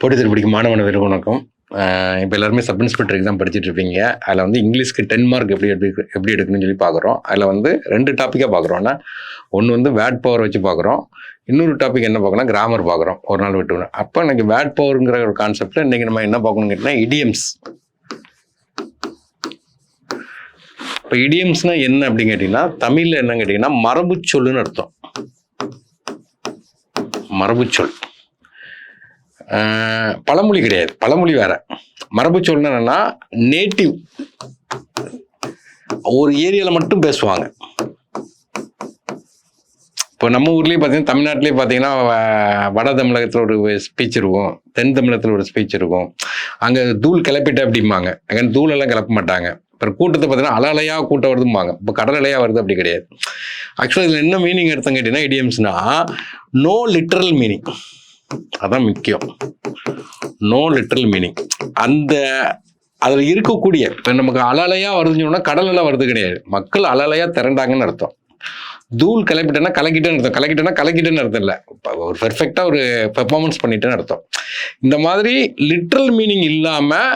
போட்டித் பிடிக்கும் மாணவர்களுக்கு வணக்கம். இப்போ எல்லாருமே சப் இன்ஸ்பெக்டர் எக்ஸாம் படிச்சுட்டு இருப்பீங்க. அதில் வந்து இங்கிலீஷ்க்கு 10 மார்க் எப்படி எடுக்கணும்னு சொல்லி பார்க்குறோம். அதில் வந்து 2 டாப்பிக்காக பார்க்குறோம்னா, ஒன்று வந்து வேர்ட் பவர் வச்சு பார்க்குறோம், இன்னொரு டாபிக் என்ன பார்க்கணும், கிராமர் பார்க்குறோம். ஒரு நாள் விட்டு அப்போ இன்னைக்கு வேர்ட் பவருங்கிற ஒரு கான்செப்டில் இன்றைக்கி நம்ம என்ன பார்க்கணும்னு கேட்டிங்கன்னா, இடியம்ஸ். இப்போ இடியம்ஸ்னால் என்ன அப்படின்னு கேட்டிங்கன்னா, தமிழில் என்னன்னு கேட்டிங்கன்னா மரபு சொல்லுன்னு அர்த்தம். மரபு சொல் பழமொழி கிடையாது, பழமொழி வேற. மரபு சொல்லுன்னா என்னன்னா, நேட்டிவ், ஒரு ஏரியாவில் மட்டும் பேசுவாங்க. இப்போ நம்ம ஊர்லேயே பார்த்தீங்கன்னா, தமிழ்நாட்டிலேயே பார்த்தீங்கன்னா வட தமிழகத்தில் ஒரு ஸ்பீச் இருக்கும், தென் தமிழகத்தில் ஒரு ஸ்பீச் இருக்கும். அங்கே தூள் கிளப்பிட்ட அப்படிம்பாங்க, அங்கே தூளெல்லாம் கிளப்ப மாட்டாங்க. அப்புறம் கூட்டத்தை பார்த்தீங்கன்னா அலையாக கூட்டம் வருதும்பாங்க. இப்போ கடல் அலையாக வருது அப்படி கிடையாது. ஆக்சுவலாக இதில் என்ன மீனிங் எடுத்தோம் கேட்டிங்கன்னா, இடியம்ஸ்னா நோ லிட்ரல் மீனிங். அதான் முக்கியம். No literal meaning. அந்த அதில் இருக்கக்கூடிய, இப்போ நமக்கு அலையாக வருதுன்னு சொன்னால் கடல் அலை வருது கிடையாது, மக்கள் அலையாக திரண்டாங்கன்னு அர்த்தம். தூள் கிளப்பிட்டேன்னா கலக்கிட்டேன்னு அர்த்தம், கலக்கிட்டேன்னு அர்த்தம் இல்லை, ஒரு பெர்ஃபெக்டாக ஒரு பெர்ஃபார்மன்ஸ் பண்ணிட்டேன்னு அர்த்தம். இந்த மாதிரி லிட்ரல் மீனிங் இல்லாமல்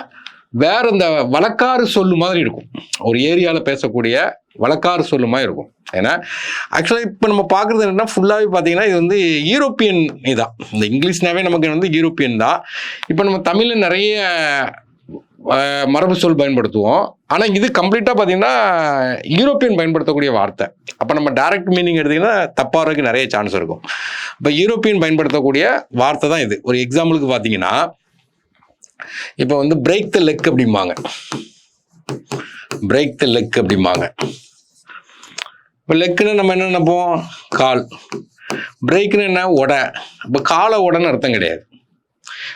வேற இந்த வழக்காறு சொல்லு மாதிரி இருக்கும். ஒரு ஏரியாவில் பேசக்கூடிய வழக்காறு சொல்லு மாதிரி இருக்கும். ஏன்னா ஆக்சுவலாக இப்போ நம்ம பார்க்குறது என்னன்னா, ஃபுல்லாகவே பார்த்தீங்கன்னா இது வந்து யூரோப்பியன் இதான். இந்த இங்கிலீஷ்னாவே நமக்கு வந்து யூரோப்பியன் தான். இப்போ நம்ம தமிழில் நிறைய மரபு சொல் பயன்படுத்துவோம். ஆனால் இது கம்ப்ளீட்டாக பார்த்தீங்கன்னா யூரோப்பியன் பயன்படுத்தக்கூடிய வார்த்தை. அப்போ நம்ம டைரக்ட் மீனிங் எடுத்திங்கன்னா தப்பாகிறதுக்கு நிறைய சான்ஸ் இருக்கும். இப்போ யூரோப்பியன் பயன்படுத்தக்கூடிய வார்த்தை தான் இது. ஒரு எக்ஸாம்பிளுக்கு பார்த்தீங்கன்னா, இப்போ வந்து பிரேக் த லெக் அப்படிம்பாங்க. பிரேக் த லெக் அப்படிம்பாங்க. இப்போ லெக்குன்னு நம்ம என்ன நினைப்போம், கால். பிரேக்குன்னு என்ன, உடை. இப்போ காலை உடன்னு அர்த்தம் கிடையாது.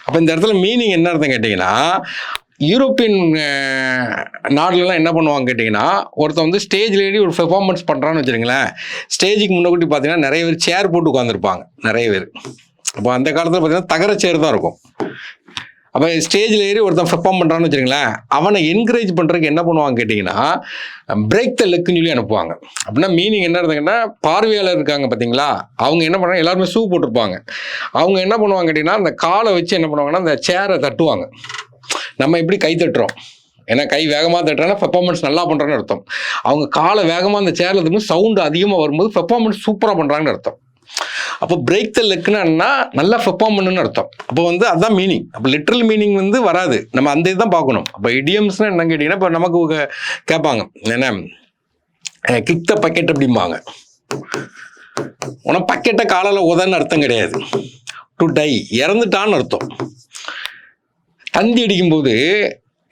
அப்போ இந்த இடத்துல மீனிங் என்ன அர்த்தம் கேட்டிங்கன்னா, யூரோப்பியன் நாடுலலாம் என்ன பண்ணுவாங்க கேட்டிங்கன்னா, ஒருத்தன் வந்து ஸ்டேஜில் ஏறி ஒரு பெர்ஃபார்மன்ஸ் பண்ணுறான்னு வச்சுருங்களேன், ஸ்டேஜுக்கு முன்னாடி பார்த்தீங்கன்னா நிறைய பேர் சேர் போட்டு உட்காந்துருப்பாங்க, நிறைய பேர். அப்போ அந்த காலத்தில் பார்த்தீங்கன்னா தகர சேர் தான் இருக்கும். அப்போ ஸ்டேஜில் ஏறி ஒருத்தன் பெர்ஃபார்ம் பண்ணுறான்னு வச்சுருங்களேன், அவனை என்கரேஜ் பண்ணுறதுக்கு என்ன பண்ணுவாங்க கேட்டிங்கன்னா, பிரேக் த லெக்குன்னு சொல்லி அனுப்புவாங்க. அப்படின்னா மீனிங் என்ன இருந்ததுங்கன்னா, பார்வையாளர் இருக்காங்க பார்த்தீங்களா, அவங்க என்ன பண்ணுறாங்க, எல்லாருமே ஷூ போட்டிருப்பாங்க. அவங்க என்ன பண்ணுவாங்க கேட்டிங்கன்னா, அந்த காலை வச்சு என்ன பண்ணுவாங்கன்னா, அந்த சேரை தட்டுவாங்க. நம்ம எப்படி கை தட்டுறோம், ஏன்னா கை வேகமாக தட்டுறோன்னா பெர்ஃபார்மன்ஸ் நல்லா பண்ணுறோன்னு அர்த்தம். அவங்க காலை வேகமாக அந்த சேரில் இருக்கும் சவுண்டு அதிகமாக வரும்போது பெர்ஃபார்மன்ஸ் சூப்பராக பண்ணுறாங்கன்னு அர்த்தம். அப்போ பிரேக் த லெக்குன்னா நல்லா பெர்ஃபார்ம் பண்ணுன்னு அர்த்தம். அப்போ வந்து அதுதான் மீனிங். அப்போ லிட்ரல் மீனிங் வந்து வராது, நம்ம அந்த இதுதான் பார்க்கணும். அப்போ இடியம்ஸ்னால் என்ன கேட்டிங்கன்னா, இப்போ நமக்கு கேட்பாங்க என்ன, கிக் த பக்கெட் அப்படிம்பாங்க. உனக்கு பக்கெட்டை காலால் உதன்னு அர்த்தம் கிடையாது, டு டை, இறந்துட்டான்னு அர்த்தம். தந்தி அடிக்கும்போது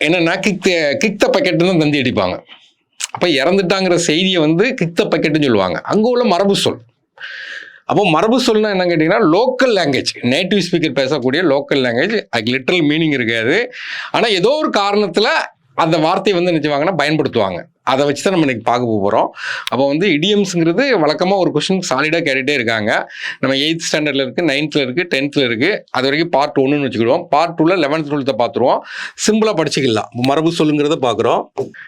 என்னென்னா கிக் த பக்கெட்டு தான் தந்தி அடிப்பாங்க. அப்போ இறந்துட்டாங்கிற செய்தியை வந்து கிக் த பக்கெட்டுன்னு சொல்லுவாங்க. அங்கே உள்ள மரபு சொல். அப்போ மரபு சொல்னா என்ன கேட்டிங்கன்னா, லோக்கல் லாங்குவேஜ், நேட்டிவ் ஸ்பீக்கர் பேசக்கூடிய லோக்கல் லாங்குவேஜ். அதுக்கு லிட்ரல் மீனிங் இருக்காது. ஆனால் ஏதோ ஒரு காரணத்தில் அந்த வார்த்தையை வந்து நினச்சிவாங்கன்னா பயன்படுத்துவாங்க. அதை வச்சு தான் நம்ம இன்னைக்கு பார்க்க போகிறோம். அப்போ வந்து இடியம்ஸுங்கிறது வழக்கமாக ஒரு கொஸ்டின் சாலிடாக கேட்டுகிட்டே இருக்காங்க. நம்ம 8th ஸ்டாண்டர்டில் இருக்குது, 9th இருக்குது, 10th இருக்குது. அது வரைக்கும் பார்ட் 1ன்னு வச்சுக்கிடுவோம். பார்ட் 2ல் 11th 12th பார்த்துருவோம். சிம்பிளாக படிச்சுக்கலாம். மரபு சொல்லுங்கிறத பார்க்குறோம்.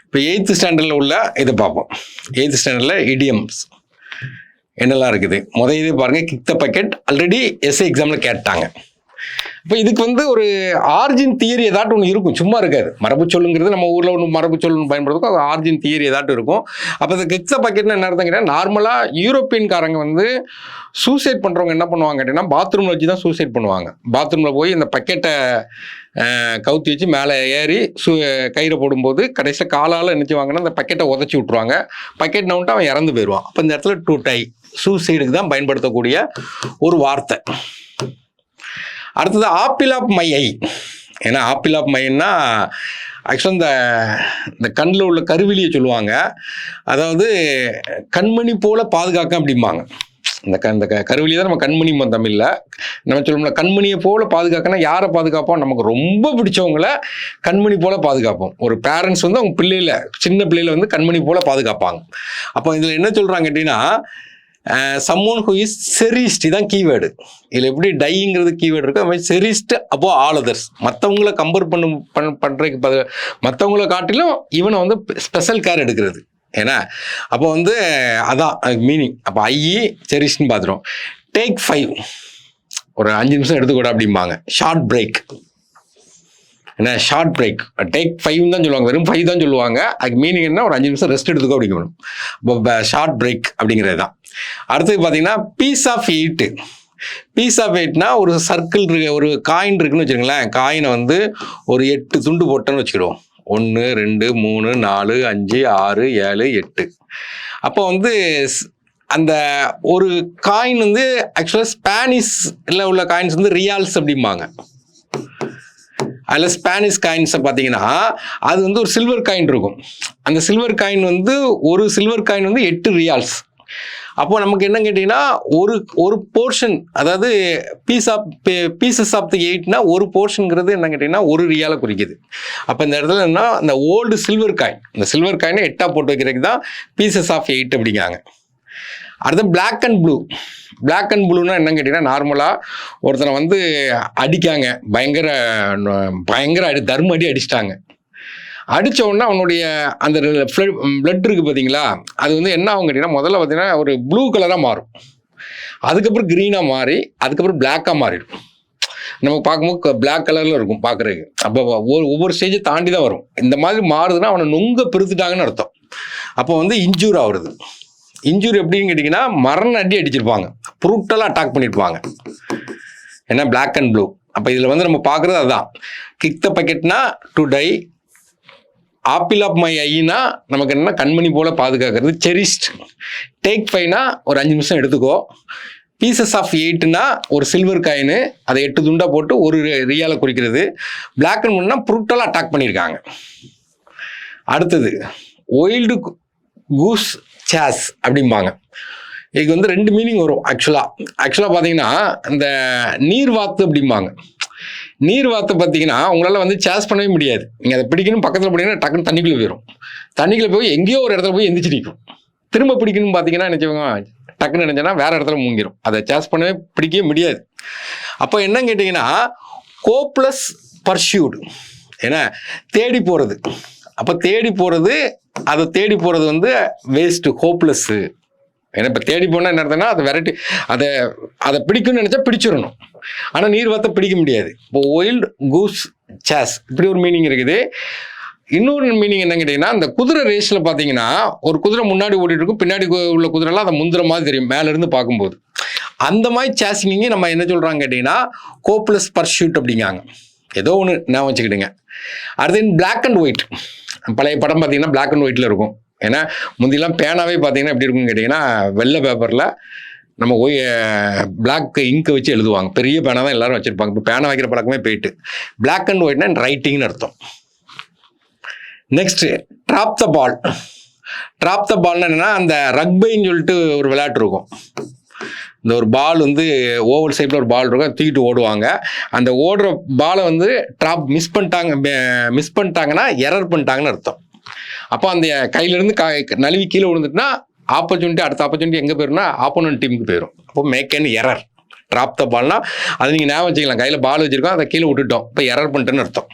இப்போ 8th ஸ்டாண்டர்டில் உள்ள இதை பார்ப்போம். 8th ஸ்டாண்டர்டில் இடியம்ஸ் என்னெல்லாம் இருக்குது. இதே பாருங்கள், kick the bucket already SA எக்ஸாமில் கேட்டாங்க. இப்போ இதுக்கு வந்து ஒரு ஆர்ஜின் தியரி ஏதாட்டும் ஒன்று இருக்கும், சும்மா இருக்காது. மரபு சொல்லுங்கிறது நம்ம ஊரில் ஒன்று மரபு சொல்லு பயன்படுத்தும், அது ஆர்ஜின் தியரி ஏதாட்டும் இருக்கும். அப்போ இந்த கிக் த பக்கெட்னு என்ன அர்த்தம் கேட்டால், நார்மலாக யூரோப்பியன்காரங்க வந்து சூசைட் பண்ணுறவங்க என்ன பண்ணுவாங்க கேட்டிங்கன்னா, பாத்ரூமில் வச்சு தான் சூசைட் பண்ணுவாங்க. பாத்ரூமில் போய் இந்த பக்கெட்டை கவுத்தி வச்சு மேலே ஏறி கயிறை போடும்போது கடைசியில் காலால் நினச்சிவாங்கன்னா அந்த பக்கெட்டை உதச்சி விட்ருவாங்க. பக்கெட் நவுன்ட்டு அவன் இறந்து போயிடுவான். அப்போ இந்த இடத்துல டு டை, சூசைடுக்கு தான் பயன்படுத்தக்கூடிய ஒரு வார்த்தை. அடுத்தது ஆப்பிள் ஆஃப் மை ஐ. ஏன்னா ஆப்பிள் ஆஃப் மைன்னா ஆக்சுவலாக இந்த கண்ணில் உள்ள கருவிலியை சொல்லுவாங்க. அதாவது கண்மணி போல பாதுகாக்க அப்படிம்பாங்க. இந்த கருவிலியை தான் நம்ம கண்மணி தமிழில் நம்ம சொல்லணும்ல, கண்மணியை போல பாதுகாக்கனா யாரை பாதுகாப்போம், நமக்கு ரொம்ப பிடிச்சவங்கள கண்மணி போல பாதுகாப்போம். ஒரு பேரண்ட்ஸ் வந்து அவங்க பிள்ளையில, சின்ன பிள்ளையில வந்து கண்மணி போல பாதுகாப்பாங்க. அப்போ இதில் என்ன சொல்கிறாங்க அப்படின்னா, சம்மோன் ஹூ இஸ் செரிஸ்ட், இதான் கீவேர்டு. இதில் எப்படி டைங்கிறது கீவேர்டு இருக்குது, அது மாதிரி செரிஸ்ட் அப்போ ஆல் அதர்ஸ், மற்றவங்கள கம்பேர் பண்ணுறதுக்கு மற்றவங்கள காட்டிலும் இவனை வந்து ஸ்பெஷல் கேர் எடுக்கிறது. ஏன்னா அப்போ வந்து அதான் மீனிங். அப்போ ஐ செரிஸ்ட்னு பார்த்துரும். டேக் 5, ஒரு 5 நிமிஷம் எடுத்துக்கூட அப்படிம்பாங்க. Short break. என்ன ஷார்ட் பிரேக், டேக் 5 தான் சொல்லுவாங்க, வெறும் 5 தான் சொல்லுவாங்க. அதுக்கு மீனிங் என்ன, ஒரு 5 நிமிஷம் ரெஸ்ட் எடுத்துக்கோ அப்படிங்கணும். இப்போ ஷார்ட் பிரேக் அப்படிங்கிறது தான். அடுத்தது பார்த்தீங்கன்னா பீஸ் ஆஃப் 8. பீஸ் ஆஃப் 8னா ஒரு சர்க்கிள் இருக்கு, ஒரு காயின் இருக்குன்னு வச்சுக்கோங்களேன். காயினை வந்து ஒரு 8 துண்டு போட்டோன்னு வச்சுக்கிடுவோம். 1 2 3 4 5 6 7 8. அப்போ வந்து அந்த ஒரு காயின் வந்து ஆக்சுவலாக ஸ்பானிஷில் உள்ள காயின்ஸ் வந்து ரியால்ஸ் அப்படிம்பாங்க. அதில் ஸ்பானிஷ் காயின்ஸை பார்த்தீங்கன்னா அது வந்து ஒரு சில்வர் காயின் இருக்கும். அந்த சில்வர் காயின் வந்து ஒரு சில்வர் காயின் வந்து 8 ரியால்ஸ். அப்போ நமக்கு என்ன கேட்டிங்கன்னா ஒரு போர்ஷன், அதாவது பீசஸ் ஆஃப் தி 8னா ஒரு போர்ஷனுங்கிறது என்ன கேட்டிங்கன்னா ஒரு ரியாலை குறிக்குது. அப்போ இந்த இடத்துல என்ன, அந்த ஓல்டு சில்வர் காயின், இந்த சில்வர் காயினை 8ஆக போட்டு வைக்கிறதுக்கு தான் பீசஸ் ஆஃப் 8 அப்படிங்காங்க. அடுத்து black and blue. Black and ப்ளூனா என்னன்னு கேட்டிங்கன்னா, நார்மலாக ஒருத்தனை வந்து அடிக்காங்க, பயங்கர தர்ம அடி அடிச்சிட்டாங்க. அடித்த உடனே அவனுடைய அந்த பிளட் இருக்குது பார்த்தீங்களா, அது வந்து என்ன ஆகும் கேட்டிங்கன்னா, முதல்ல பார்த்தீங்கன்னா ஒரு ப்ளூ கலராக மாறும், அதுக்கப்புறம் க்ரீனாக மாறி அதுக்கப்புறம் பிளாக்காக மாறிடும். நமக்கு பார்க்கும்போது பிளாக் கலரில் இருக்கும் பார்க்குறதுக்கு. அப்போ ஒவ்வொரு ஸ்டேஜை தாண்டி தான் வரும். இந்த மாதிரி மாறுதுன்னா அவனை நொங்க பெருத்துட்டாங்கன்னு அர்த்தம். அப்போ வந்து இன்ஜூர் ஆகுறது. இன்ஜூரி எப்படின்னு கேட்டிங்கன்னா, மரண அடி அடிச்சிருப்பாங்க, ப்ரூட்டலாக அட்டாக் பண்ணியிருப்பாங்க. ஏன்னா பிளாக் அண்ட் ப்ளூ. அப்போ இதில் வந்து நம்ம பார்க்குறது அதுதான். கிக் த பக்கெட்னா to die, apple of my ஐனா நமக்கு என்னன்னா கண்மணி போல் பாதுகாக்கிறது, செரிஸ்ட். டேக் 5னா ஒரு 5 நிமிஷம் எடுத்துக்கோ. பீசஸ் ஆஃப் 8னா ஒரு சில்வர் காயின், அதை 8 துண்டாக போட்டு ஒரு ரியாலை குறிக்கிறது. பிளாக் அண்ட் ப்ளூனா ப்ரூட்டலாக அட்டாக் பண்ணியிருக்காங்க. அடுத்தது ஒயில்டு கூஸ் சேஸ் அப்படிம்பாங்க. இதுக்கு வந்து 2 மீனிங் வரும். ஆக்சுவலாக பார்த்தீங்கன்னா இந்த நீர்வாத்து அப்படிம்பாங்க. நீர்வாத்தை பார்த்தீங்கன்னா உங்களால் வந்து சேஸ் பண்ணவே முடியாது. நீங்கள் அதை பிடிக்கணும், பக்கத்தில் பிடிக்கணும், டக்குன்னு தண்ணிக்குள்ளே போயிடும். தண்ணிக்குள்ளே போய் எங்கேயோ ஒரு இடத்துல போய் எந்திரிச்சு நிற்கும். திரும்ப பிடிக்கணும்னு பார்த்தீங்கன்னா நினச்சவங்க டக்குன்னு நினச்சேன்னா வேறு இடத்துல மூங்கிடும். அதை சேஸ் பண்ணவே பிடிக்கவே முடியாது. அப்போ என்னன்னு கேட்டிங்கன்னா, கோப்லஸ் பர்சியூட், ஏன்னா தேடி போகிறது. அப்போ தேடி போகிறது, அதை தேடி போகிறது வந்து வேஸ்ட்டு, ஹோப்லெஸ்ஸு. ஏன்னா இப்போ தேடி போனால் என்ன அர்த்தம்னா, அதை வெரைட்டி, அதை பிடிக்கும்னு நினச்சா பிடிச்சிடணும். ஆனால் நீர்வாத்தை பிடிக்க முடியாது. இப்போ ஒயில்டு கூஸ் சேஸ் இப்படி ஒரு மீனிங் இருக்குது. இன்னொரு மீனிங் என்ன கேட்டிங்கன்னா, அந்த குதிரை ரேஸில் பார்த்தீங்கன்னா ஒரு குதிரை முன்னாடி ஓடிட்டு இருக்கும், பின்னாடி உள்ள குதிரைலாம் அதை முந்துற மாதிரி தெரியும் மேலேருந்து பார்க்கும்போது. அந்த மாதிரி சேஸிங்க நம்ம என்ன சொல்கிறாங்க கேட்டிங்கன்னா, கோப்லெஸ் பர்சியூட் அப்படிங்காங்க. ஏதோ ஒன்று நான் வச்சுக்கிட்டுங்க. அடுத்து பிளாக் அண்ட் ஒயிட். பழைய படம் பார்த்தீங்கன்னா பிளாக் அண்ட் ஒயிட்டில் இருக்கும். ஏன்னா முந்திலாம் பேனாவே பார்த்தீங்கன்னா எப்படி இருக்குன்னு கேட்டிங்கன்னா, வெள்ளை பேப்பரில் நம்ம பிளாக் இங்கு வச்சு எழுதுவாங்க. பெரிய பேனா தான் எல்லாரும் வச்சுருப்பாங்க. இப்போ பேனா வைக்கிற பழக்கமே போயிட்டு. பிளாக் அண்ட் ஒயிட்னா ரைட்டிங்னு அர்த்தம். Next drop the ball. Drop the பால்னா என்னென்னா, அந்த ரக்பைன்னு சொல்லிட்டு ஒரு விளையாட்டு இருக்கும். இந்த ஒரு பால் வந்து ஓவல் ஷேப்பில் ஒரு பால் இருக்கும், தூக்கிட்டு ஓடுவாங்க. அந்த ஓடுற பாலை வந்து மிஸ் பண்ணிட்டாங்கன்னா எரர் பண்ணிட்டாங்கன்னு அர்த்தம். அப்போ அந்த கையிலேருந்து நழுவி கீழே விழுந்துட்டுனா அடுத்த ஆப்பர்ச்சுனிட்டி எங்கே போயிரும்னா ஆப்போனன்ட் டீமுக்கு போயிடும். அப்போ make and error. Drop the பால்னா அது நீங்கள் ஞாபகம் வச்சுக்கலாம். கையில் பால் வச்சுருக்கோம், அதை கீழே விட்டுட்டோம், இப்போ எரர் பண்ணிட்டேன்னு அர்த்தம்.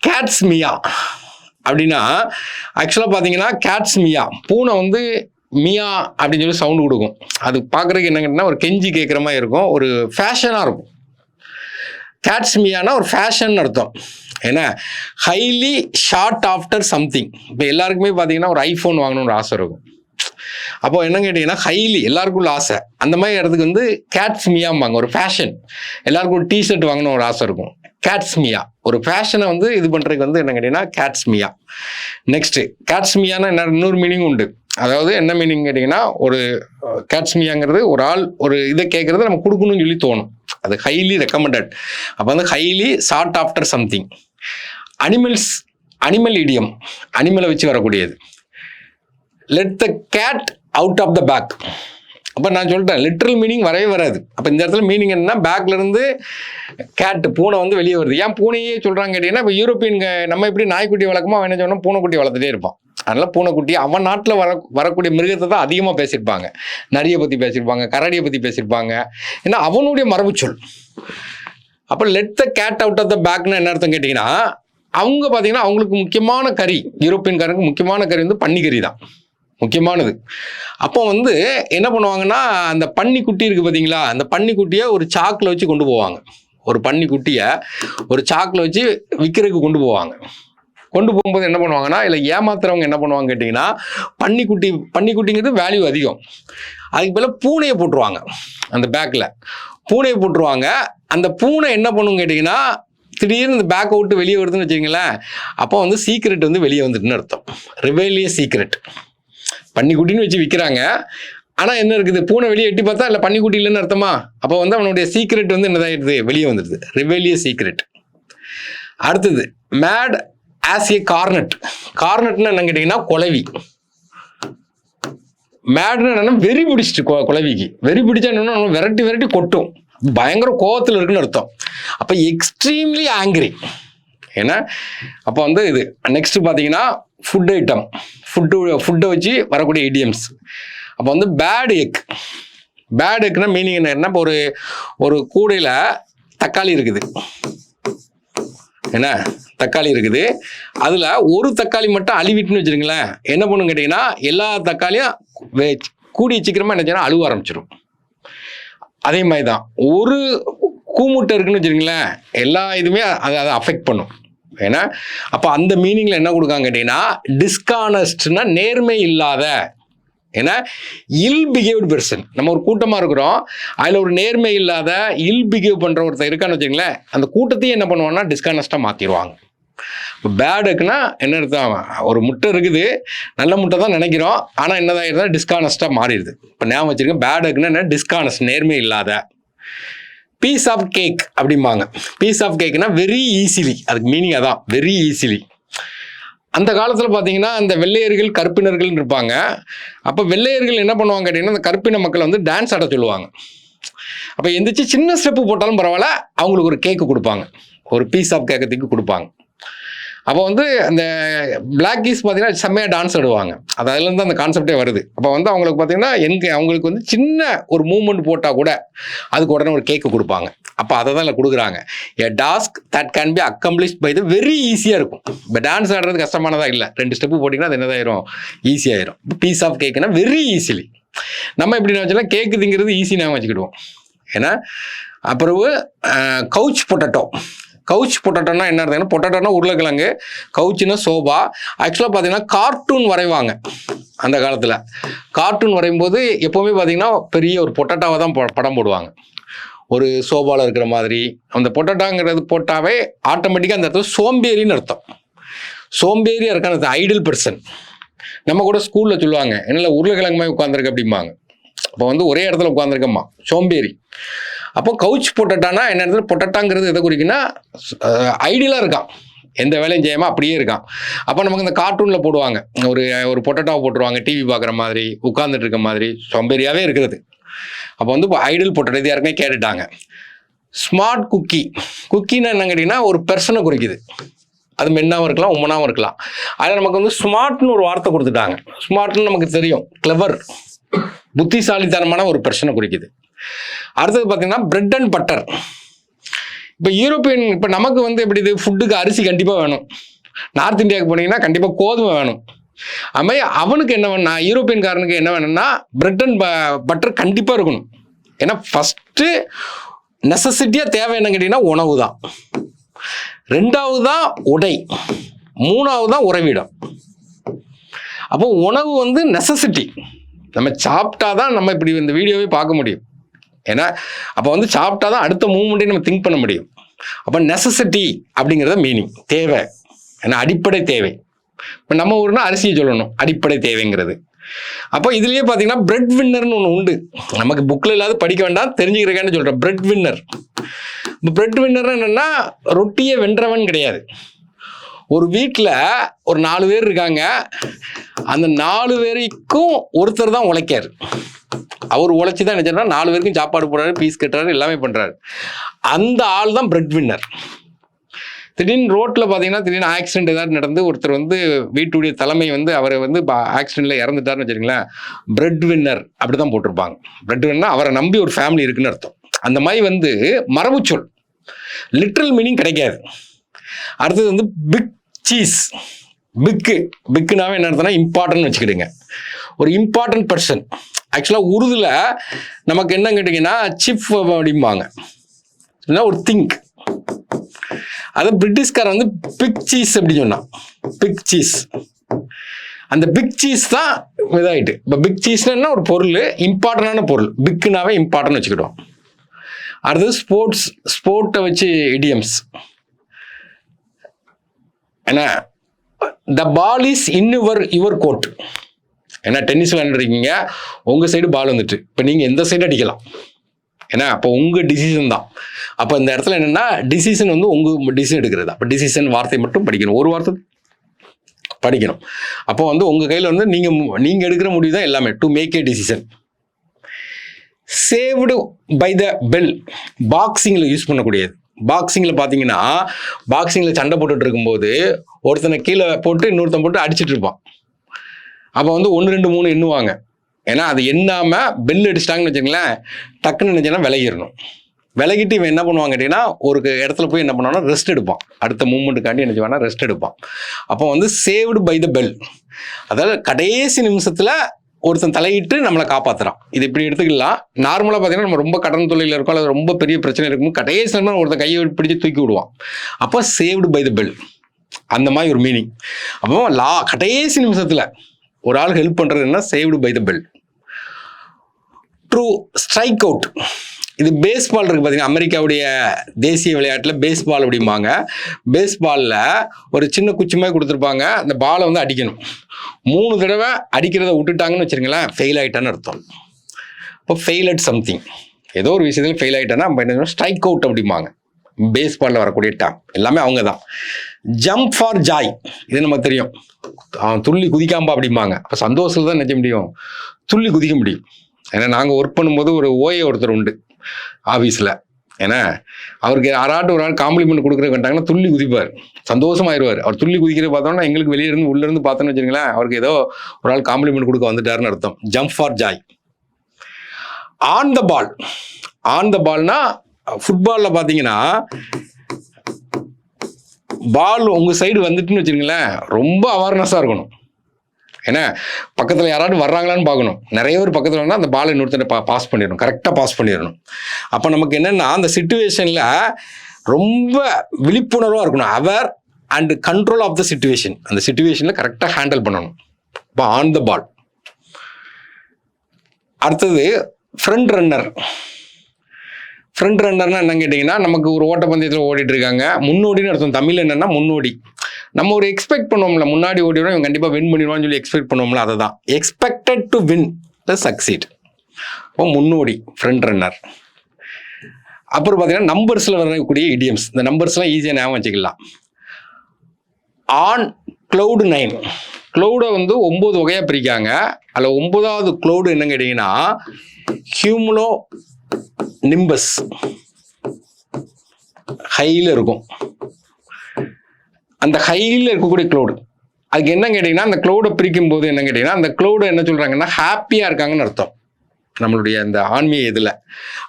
கேட்ஸ் மியா அப்படின்னா ஆக்சுவலாக பார்த்தீங்கன்னா, கேட்ஸ் மியா, பூனை வந்து மியா அப்படின்னு சொல்லி சவுண்டு கொடுக்கும். அது பார்க்குறதுக்கு என்னங்கன்னா ஒரு கெஞ்சி கேட்குற மாதிரி இருக்கும், ஒரு ஃபேஷனாக இருக்கும். கேட்ஸ் மியானா ஒரு ஃபேஷன் அர்த்தம். ஏன்னா ஹைலி ஷார்ட் ஆஃப்டர் சம்திங். இப்போ எல்லாருக்குமே பார்த்தீங்கன்னா ஒரு ஐஃபோன் வாங்கணும்னு ஆசை இருக்கும். அப்போ என்ன கேட்டிங்கன்னா, ஹைலி எல்லாருக்கும் உள்ள ஆசை. அந்த மாதிரி இடத்துக்கு வந்து கேட்ஸ் மியாம்பாங்க, ஒரு ஃபேஷன். எல்லாருக்கும் ஒரு டிஷர்ட் வாங்கணும் ஒரு ஆசை இருக்கும். கேட்ஸ் மியா ஒரு ஃபேஷனை வந்து இது பண்ணுறதுக்கு வந்து என்ன கேட்டிங்கன்னா கேட்ஸ் மியா. நெக்ஸ்ட்டு கேட்ஸ் மியானா என்ன, இன்னொரு மீனிங் உண்டு. அதாவது என்ன மீனிங் கேட்டிங்கன்னா, ஒரு கேட்ஸ் மியாங்கிறது ஒரு ஆள் ஒரு இதை கேட்குறது நம்ம கொடுக்கணும்னு சொல்லி தோணும். அது ஹைலி ரெக்கமெண்டட். அப்போ வந்து highly sought after something. Animal idiom, அனிமலை வச்சு வரக்கூடியது. Let the cat out of the bag. அப்போ நான் சொல்லிட்டேன், லிட்ரல் மீனிங் வரவே வராது. அப்போ இந்த இடத்துல மீனிங் என்னன்னா, பேக்லேருந்து கேட்டு பூனை வந்து வெளியே வருது. ஏன் பூனையே சொல்கிறாங்க கேட்டிங்கன்னா, இப்போ யூரோப்பியன் நம்ம எப்படி நாய்க்குட்டி வளர்க்குமோ அவன் என்ன சொன்னால் பூனைக்குட்டி வளர்த்துட்டே இருப்பான். அதனால் பூனைக்குட்டி அவன் நாட்டில் வரக்கூடிய மிருகத்தை தான் அதிகமாக பேசியிருப்பாங்க. நரியை பற்றி பேசியிருப்பாங்க, கரடியை பற்றி பேசியிருப்பாங்க. ஏன்னா அவனுடைய மரபு சொல். அப்போ let the cat out of the பேக்னு என்ன அர்த்தம் கேட்டிங்கன்னா, அவங்க பார்த்தீங்கன்னா அவங்களுக்கு முக்கியமான கறி, யூரோப்பியன்காரங்களுக்கு முக்கியமான கறி வந்து பன்னிக்கறி தான். முக்கியமானது. அப்போ வந்து என்ன பண்ணுவாங்கன்னா, அந்த பன்னிக்குட்டி இருக்குது பார்த்தீங்களா, அந்த பன்னிக்குட்டியை ஒரு சாக்கில் வச்சு கொண்டு போவாங்க. ஒரு பன்னிக்குட்டியை ஒரு சாக்கில் வச்சு விற்கிறதுக்கு கொண்டு போவாங்க. கொண்டு போகும்போது என்ன பண்ணுவாங்கன்னா, இல்லை ஏமாத்துறவங்க என்ன பண்ணுவாங்க கேட்டிங்கன்னா, பன்னிக்குட்டிங்கிறது வேல்யூ அதிகம். அதுக்கு பதிலாக பூனையை போட்டுருவாங்க. அந்த பேக்கில் பூனையை போட்டுருவாங்க. அந்த பூனை என்ன பண்ணுன்னு கேட்டிங்கன்னா, திடீர்னு இந்த பேக்கை விட்டு வெளியே வருதுன்னு வச்சுங்களேன், அப்போ வந்து சீக்ரெட் வந்து வெளியே வந்துட்டுன்னு அர்த்தம். ரிவேலியஸ் சீக்ரெட். பன்னிக்குட்டின்னு வச்சு விற்கிறாங்க. ஆனால் என்ன இருக்குது, பூனை வெளியே எட்டி பார்த்தா இல்லை பன்னிக்குட்டி இல்லைன்னு அர்த்தமா? அப்போ வந்து அவனுடைய சீக்ரெட் வந்து என்னதாகிடுது, வெளியே வந்துடுது. ரிவேலியஸ் சீக்ரெட். அடுத்தது மேட் ஆஸ் ஏ கார்னட். கார்னட்னு என்ன கேட்டிங்கன்னா குளவி. மேட்னு என்னன்னா வெறி பிடிச்சிட்டு குளவிக்கு. வெறி பிடிச்சா என்னன்னா விரட்டி விரட்டி கொட்டும். பயங்கர கோவத்தில் இருக்குன்னு அர்த்தம். அப்போ எக்ஸ்ட்ரீம்லி ஆங்கிரி. ஏன்னா அப்போ வந்து இது நெக்ஸ்ட் பார்த்தீங்கன்னா ஃபுட் ஐட்டம். ஃபுட்டை வச்சு வரக்கூடிய இடியம்ஸ். அப்போ வந்து பேட் எக். பேட் எக்னா மீனிங் என்ன, இப்போ ஒரு கூடையில் தக்காளி இருக்குது. என்ன தக்காளி இருக்குது, அதில் ஒரு தக்காளி மட்டும் அழிவிட்டுன்னு வச்சுருங்களேன், என்ன பண்ணுன்னு கேட்டிங்கன்னா எல்லா தக்காளியும் கூடிய சீக்கிரமாக என்ன செய்யணும், அழுவ ஆரம்பிச்சிடும். அதே மாதிரி தான் ஒரு கூமுட்டை இருக்குன்னு வச்சுருங்களேன், எல்லா இதுவுமே அதை அஃபெக்ட் பண்ணும். ஏன்னா அப்போ அந்த மீனிங்கில் என்ன கொடுக்காங்க கேட்டிங்கன்னா, டிஸ்கானஸ்ட்னா நேர்மை இல்லாத. ஏன்னா இல் பிஹேவ்டு பெர்சன். நம்ம ஒரு கூட்டமாக இருக்கிறோம், அதில் ஒரு நேர்மை இல்லாத இல் பிஹேவ் பண்ணுற ஒருத்தர் இருக்கான்னு வச்சுங்களேன், அந்த கூட்டத்தையும் என்ன பண்ணுவாங்கன்னா டிஸ்கானஸ்ட்டாக மாற்றிடுவாங்க. இப்போ பேடுக்குன்னா என்ன அர்த்தம், ஒரு முட்டை இருக்குது, நல்ல முட்டை தான் நினைக்கிறோம், ஆனால் என்னதான் இருந்தால் டிஸ்கானஸ்ட்டாக மாறிடுது. இப்போ ஞாபகம் வச்சுருக்கேன், பேடுக்குன்னா என்ன, டிஸ்கானஸ்ட், நேர்மை இல்லாத. பீஸ் ஆஃப் கேக் அப்படிம்பாங்க. பீஸ் ஆஃப் கேக்னா வெரி ஈஸிலி, அதுக்கு மீனிங் அதான், வெரி ஈஸிலி. அந்த காலத்தில் பார்த்தீங்கன்னா அந்த வெள்ளையர்கள் கருப்பினர்கள் இருப்பாங்க. அப்போ வெள்ளையர்கள் என்ன பண்ணுவாங்க கேட்டிங்கன்னா, அந்த கருப்பின மக்களை வந்து டான்ஸ் ஆட சொல்லுவாங்க. அப்போ எந்திரிச்சு சின்ன ஸ்டெப்பு போட்டாலும் பரவாயில்ல, அவங்களுக்கு ஒரு கேக்கு கொடுப்பாங்க, ஒரு பீஸ் ஆஃப் கேக்கத்துக்கு கொடுப்பாங்க. அப்போ வந்து அந்த பிளாக் கீஸ் பார்த்தீங்கன்னா செம்மையாக டான்ஸ் ஆடுவாங்க. அதுலேருந்து அந்த கான்செப்டே வருது. அப்போ வந்து அவங்களுக்கு பார்த்தீங்கன்னா அவங்களுக்கு வந்து சின்ன ஒரு மூவ்மெண்ட் போட்டால் கூட அதுக்கு உடனே ஒரு கேக்கு கொடுப்பாங்க. அப்போ அதை தான் இல்லை கொடுக்குறாங்க. A task that can be accomplished by the very ஈஸியாக இருக்கும். இப்போ டான்ஸ் ஆடுறது கஷ்டமானதாக இல்லை, 2 ஸ்டெப்பு போட்டிங்கன்னா அது என்னதாயிரும், ஈஸியாகிடும். பீஸ் ஆஃப் கேக்குன்னா வெரி ஈஸிலி. நம்ம எப்படி நினச்சோன்னா கேக்கு திங்கிறது ஈஸி நாம வச்சுக்கிடுவோம். ஏன்னா அப்புறம் கவுச் பொட்டேட்டோ. கவுச் பொட்டேட்டோன்னா என்ன அர்த்தம்னா, பொட்டேட்டோனா உருளைக்கிழங்கு, கவுச்சுன்னா சோபா. ஆக்சுவலாக பார்த்தீங்கன்னா கார்ட்டூன் வரைவாங்க அந்த காலத்தில். கார்ட்டூன் வரையும்போது எப்போவுமே பார்த்தீங்கன்னா பெரிய ஒரு பொட்டேட்டோவை தான் படம் போடுவாங்க, ஒரு சோபாவில் இருக்கிற மாதிரி. அந்த பொட்டேட்டோங்கிறது போட்டாவே ஆட்டோமேட்டிக்காக அந்த இடத்துல சோம்பேறின்னு அர்த்தம். சோம்பேறியாக இருக்கான அந்த ஐடியல் பர்சன். நம்ம கூட ஸ்கூலில் சொல்லுவாங்க, என்னால் உருளைக்கிழங்கு மாதிரி உட்காந்துருக்கு அப்படிம்பாங்க. அப்போ வந்து ஒரே இடத்துல உட்காந்துருக்கம்மா, சோம்பேறி. அப்போ கவுச் பொட்டேட்டானா என்ன இடத்துல, பொட்டேட்டாங்கிறது எதை குறிக்குன்னா ஐடியலாக இருக்கான், எந்த வேலையும் செய்யாமல் அப்படியே இருக்கான். அப்போ நமக்கு இந்த கார்ட்டூனில் போடுவாங்க, ஒரு பொட்டேட்டாவை போட்டுருவாங்க, டிவி பார்க்குற மாதிரி, உட்காந்துட்டு இருக்க மாதிரி, சோம்பேறியாகவே இருக்கிறது. அப்போ வந்து இப்போ ஐடியல் பொட்டேட்டோ இது யாருமே கேட்டுட்டாங்க. Smart cookie. குக்கின்னு என்ன கேட்டிங்கன்னா ஒரு பெர்சனை குறிக்குது. அது மென்னாகவும் இருக்கலாம், உமனாகவும் இருக்கலாம். அதில் நமக்கு வந்து ஸ்மார்ட்னு ஒரு வார்த்தை கொடுத்துட்டாங்க. ஸ்மார்ட்னு நமக்கு தெரியும், கிளவர், புத்திசாலித்தனமான ஒரு பெர்சனை குறிக்குது. அடுத்தது பார்த்தீங்கன்னா பிரெட் அண்ட் பட்டர். இப்போ யூரோப்பியன், இப்போ நமக்கு வந்து எப்படி இது, ஃபுட்டுக்கு அரிசி கண்டிப்பாக வேணும். நார்த் இந்தியாவுக்கு போனீங்கன்னா கண்டிப்பாக கோதுமை வேணும். அதுமாதிரி அவனுக்கு என்ன வேணும்னா, யூரோப்பியன்காரனுக்கு என்ன வேணும்னா பிரெட் அண்ட் பட்டர் கண்டிப்பாக இருக்கணும். ஏன்னா ஃபஸ்ட்டு நெசசிட்டியாக தேவை என்ன கேட்டிங்கன்னா உணவு தான், 2வது தான் உடை, 3வது தான் உறைவிடம். அப்போ உணவு வந்து நெசசிட்டி. நம்ம சாப்பிட்டா தான் நம்ம இப்படி இந்த வீடியோவே பார்க்க முடியும். ஏன்னா அப்போ வந்து சாப்பிட்டா தான் அடுத்த மூவ்மெண்ட்டே நம்ம திங்க் பண்ண முடியும். அப்போ நெசசிட்டி அப்படிங்கிறத மீனிங், தேவை, ஏன்னா அடிப்படை தேவை. இப்போ நம்ம ஊர்னா அரிசியை சொல்லணும், அடிப்படை தேவைங்கிறது. அப்போ இதுலேயே பார்த்தீங்கன்னா பிரெட் வின்னர்னு ஒன்று உண்டு. நமக்கு புக்கில் இல்லாத படிக்க வேண்டாம், தெரிஞ்சுக்கிறேன்னு சொல்கிறேன். Bread winner. இப்போ பிரெட் வின்னர்னு என்னென்னா ரொட்டியை வென்றவன் கிடையாது. ஒரு வீட்டில் ஒரு 4 பேர் இருக்காங்க, அந்த 4 பேருக்கும் ஒருத்தர் தான் உழைக்காரு. அவர் உழைச்சி தான் நினைச்சாருன்னா 4 பேருக்கும் சாப்பாடு போடுறாரு, பீஸ் கட்டுறாரு, எல்லாமே பண்ணுறாரு. அந்த ஆள் தான் பிரெட் வின்னர். திடீர்னு ரோட்டில் பார்த்தீங்கன்னா திடீர்னு ஆக்சிடென்ட் ஏதாவது நடந்து ஒருத்தர் வந்து வீட்டுடைய தலைமை வந்து அவரை வந்து ஆக்சிடென்ட்டில் இறந்துட்டாருன்னு வச்சுருங்களேன், பிரெட் வின்னர் அப்படி தான் போட்டிருப்பாங்க. பிரெட் வின்னர் அவரை நம்பி ஒரு ஃபேமிலி இருக்குன்னு அர்த்தம். அந்த மாதிரி வந்து மரபு சொல், லிட்ரல் மீனிங் கிடைக்காது. அடுத்தது வந்து பிக் சீஸ். பிக்குனாவே என்ன அர்த்தம்னா இம்பார்ட்டன்ட் வச்சுக்கிடுங்க. ஒரு இம்பார்ட்டன்ட் பர்சன். ஆக்சுவலாக உருதுல நமக்கு என்ன கேட்டிங்கன்னா சிப் அப்படிம்பாங்க, ஒரு திங்க். அது பிரிட்டிஷ்காரன் வந்து பிக் சீஸ் அப்படி சொன்னான், பிக் சீஸ். அந்த பிக் சீஸ் தான் இதாகிட்டு. இப்போ பிக் சீஸ்னா ஒரு பொருள், இம்பார்ட்டண்டான பொருள், பிக்குனாவே இம்பார்ட்டன் வச்சுக்கிட்டோம். அடுத்தது ஸ்போர்ட்டை வச்சு இடியம்ஸ். ஏன்னா த ball is in your court. ஏன்னா டென்னிஸ் விளையாண்டுருக்கீங்க, உங்கள் சைடு பால் வந்துட்டு, இப்போ நீங்கள் எந்த சைடு அடிக்கலாம். ஏன்னா அப்போ உங்கள் டிசிஷன் தான். அப்போ இந்த இடத்துல என்னென்னா டிசிஷன் வந்து உங்கள் டிசிஷன் எடுக்கிறது. அப்போ டிசிஷன் வார்த்தை மட்டும் படிக்கணும், ஒரு வார்த்தை படிக்கணும். அப்போ வந்து உங்கள் கையில் வந்து நீங்கள் எடுக்கிற முடிவு தான் எல்லாமே. To make a decision. Saved by the bell பாக்ஸிங்கில் யூஸ் பண்ணக்கூடியது. பாக்ஸிங்கில் பார்த்தீங்கன்னா, பாக்ஸிங்கில் சண்டை போட்டுட்டு இருக்கும்போது ஒருத்தனை கீழே போட்டு இன்னொருத்தன் போட்டு அடிச்சுட்டு இருப்பான். அப்போ வந்து 1 2 3 எண்ணுவாங்க. ஏன்னா அது எண்ணாமல் பெல் அடிச்சிட்டாங்கன்னு வச்சுங்களேன், டக்குன்னு நினைச்சேன்னா விலகிடணும். விலகிட்டு இவன் என்ன பண்ணுவாங்க கேட்டிங்கன்னா, ஒரு இடத்துல போய் என்ன பண்ணுவான்னா ரெஸ்ட் எடுப்பான். அடுத்த மூமெண்ட்டுக்காண்டி என்ன செய்வானா ரெஸ்ட் எடுப்பான். அப்போ வந்து சேவ்டு பை த பெல், அதாவது கடைசி நிமிஷத்தில் ஒருத்தன் தலையிட்டு நம்மளை காப்பாற்றுறான். இது இப்படி எடுத்துக்கலாம். நார்மலாக பார்த்தீங்கன்னா நம்ம ரொம்ப கடன் தொழிலில் இருக்கோம், அது ரொம்ப பெரிய பிரச்சனை இருக்கும், கடைசி நேரம் ஒருத்தன் கையை பிடிச்சி தூக்கி விடுவான். அப்போ சேவ்டு பை த பெல், அந்த மாதிரி ஒரு மீனிங். அப்போ கடைசி நிமிஷத்தில் ஒரு ஆள் ஹெல்ப் பண்ணுறதுன்னா saved by the bell. True strike out. இது பேஸ்பால் இருக்குது பார்த்தீங்கன்னா, அமெரிக்காவுடைய தேசிய விளையாட்டில் பேஸ்பால் அப்படிம்பாங்க. பேஸ்பாலில் ஒரு சின்ன குச்சி மாதிரி கொடுத்துருப்பாங்க, அந்த பாலை வந்து அடிக்கணும். 3 தடவை அடிக்கிறத விட்டுட்டாங்கன்னு வச்சுருங்களேன், ஃபெயில் ஆகிட்டான்னு அர்த்தம். இப்போ ஃபெயில் அட் சம்திங், ஏதோ ஒரு விஷயத்தில் ஃபெயில் ஆகிட்டான்னா நம்ம என்ன ஸ்ட்ரைக் அவுட் அப்படிம்பாங்க. பேஸ்பாலில் வரக்கூடிய டேம் எல்லாமே அவங்க தான். ஜம்ப் ஃபார் ஜாய், இது நமக்கு தெரியும், துள்ளி குதிக்காம்பா அப்படிம்பாங்க. அப்போ சந்தோஷத்தில் தான் நினைக்க முடியும், துள்ளி குதிக்க முடியும். ஏன்னா நாங்கள் ஒர்க் பண்ணும்போது ஒரு ஓஏ ஒருத்தர் உண்டு ஆஃபீஸில். ஏன்னா அவருக்கு யாராட்டும் ஒரு ஆள் காம்ப்ளிமெண்ட் கொடுக்குறது வந்துட்டாங்கன்னா துள்ளி குதிப்பார், சந்தோஷமாயிருவார். அவர் துள்ளி குதிக்கிறது பார்த்தோம்னா எங்களுக்கு வெளியே இருந்து உள்ளேருந்து பார்த்தோன்னு வச்சுங்களேன், அவருக்கு ஏதோ ஒரு ஆள் காம்ப்ளிமெண்ட் கொடுக்க வந்துட்டாருன்னு அர்த்தம். Jump for joy. On the ball. On the பால்னா ஃபுட்பாலில் பார்த்தீங்கன்னா, பால் உங்கள் சைடு வந்துட்டுன்னு வச்சுருங்களேன், ரொம்ப அவேர்னஸாக இருக்கணும். ஏன்னா பக்கத்தில் யாராவது வர்றாங்களான்னு பார்க்கணும். நிறைய பேர் பக்கத்தில் வந்தால் அந்த பால் இன்னொருத்தர் பாஸ் பண்ணிடணும், கரெக்டாக பாஸ் பண்ணிடணும். அப்போ நமக்கு என்னென்னா அந்த சிச்சுவேஷனில் ரொம்ப விழிப்புணர்வாக இருக்கணும். Aware and control of the situation, அந்த சிச்சுவேஷனில் கரெக்டாக ஹேண்டில் பண்ணணும். இப்போ ஆன் த பால். அடுத்தது ஃப்ரண்ட் ரன்னர். ஃப்ரண்ட் ரன்னர்னா என்னன்னு கேட்டிங்கன்னா, நமக்கு ஒரு ஓட்டப்பந்தயத்தில் ஓடிட்டு இருக்காங்க, முன்னோடின்னு அர்த்தம். தமிழ் என்னென்னா முன்னோடி. நம்ம ஒரு எக்ஸ்பெக்ட் பண்ணுவோம்ல, முன்னாடி ஓடிடுவோம், இவன் கண்டிப்பாக வின் பண்ணிடுவான்னு சொல்லி எக்ஸ்பெக்ட் பண்ணுவோம்ல, அதை தான் expected to win the succeed. இப்போ முன்னோடி ஃப்ரண்ட் ரன்னர். அப்புறம் பார்த்தீங்கன்னா நம்பர்ஸில் வரக்கூடிய இடியம்ஸ். இந்த நம்பர்ஸ்லாம் ஈஸியாக ஞாபகம் வச்சுக்கலாம். On cloud 9. க்ளவுடை வந்து 9 வகையாக பிரிக்காங்க. அதில் 9வது க்ளவுடு என்னன்னு கேட்டிங்கன்னா ஹியூமுலோ நிம்பஸ். ஹையில் இருக்கும். அந்த ஹையில் இருக்கக்கூடிய க்ளவுடு, அதுக்கு என்ன கேட்டிங்கன்னா, அந்த க்ளவுடை பிரிக்கும் போது என்ன கேட்டிங்கன்னா, அந்த க்ளவுடை என்ன சொல்கிறாங்கன்னா ஹாப்பியாக இருக்காங்கன்னு அர்த்தம் நம்மளுடைய அந்த ஆன்மீக இதில்.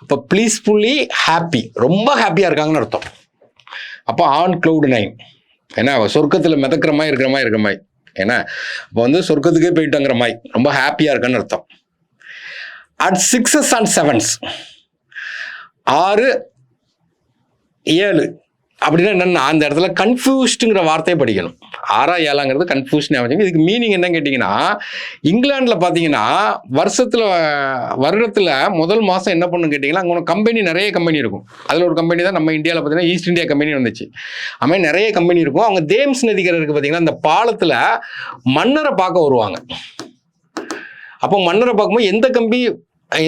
அப்போ ப்ளீஸ்ஃபுல்லி ஹாப்பி, ரொம்ப ஹாப்பியாக இருக்காங்கன்னு அர்த்தம். அப்போ ஆன் க்ளவுடு 9, ஏன்னா சொர்க்கத்தில் மிதக்கிற மாதிரி இருக்கிற மாதிரி. ஏன்னா இப்போ வந்து சொர்க்கத்துக்கே போயிட்டாங்கிற மாதிரி ரொம்ப ஹாப்பியாக இருக்கான்னு அர்த்தம். அட் 6s and 7s, 6 7 அப்படின்னா என்னென்னா, அந்த இடத்துல கன்ஃபியூஸ்டுங்கிற வார்த்தையை படிக்கணும். 6 7ங்கிறது கன்ஃபியூஷன் ஆகும். இதுக்கு மீனிங் என்னன்னு கேட்டிங்கன்னா, இங்கிலாண்டில் பார்த்தீங்கன்னா வருடத்தில் முதல் மாதம் என்ன பண்ணுன்னு கேட்டிங்கன்னா, அங்கே கம்பெனி நிறைய கம்பெனி இருக்கும். அதில் ஒரு கம்பெனி தான் நம்ம இந்தியாவில் பார்த்தீங்கன்னா ஈஸ்ட் இந்தியா கம்பெனி வந்துச்சு. அதுமாதிரி நிறைய கம்பெனி இருக்கும். அவங்க தேம்ஸ் நதிக்கரை இருக்குது பார்த்தீங்கன்னா, அந்த பாலத்தில் மன்னரை பார்க்க வருவாங்க. அப்போ மன்னரை பார்க்கும்போது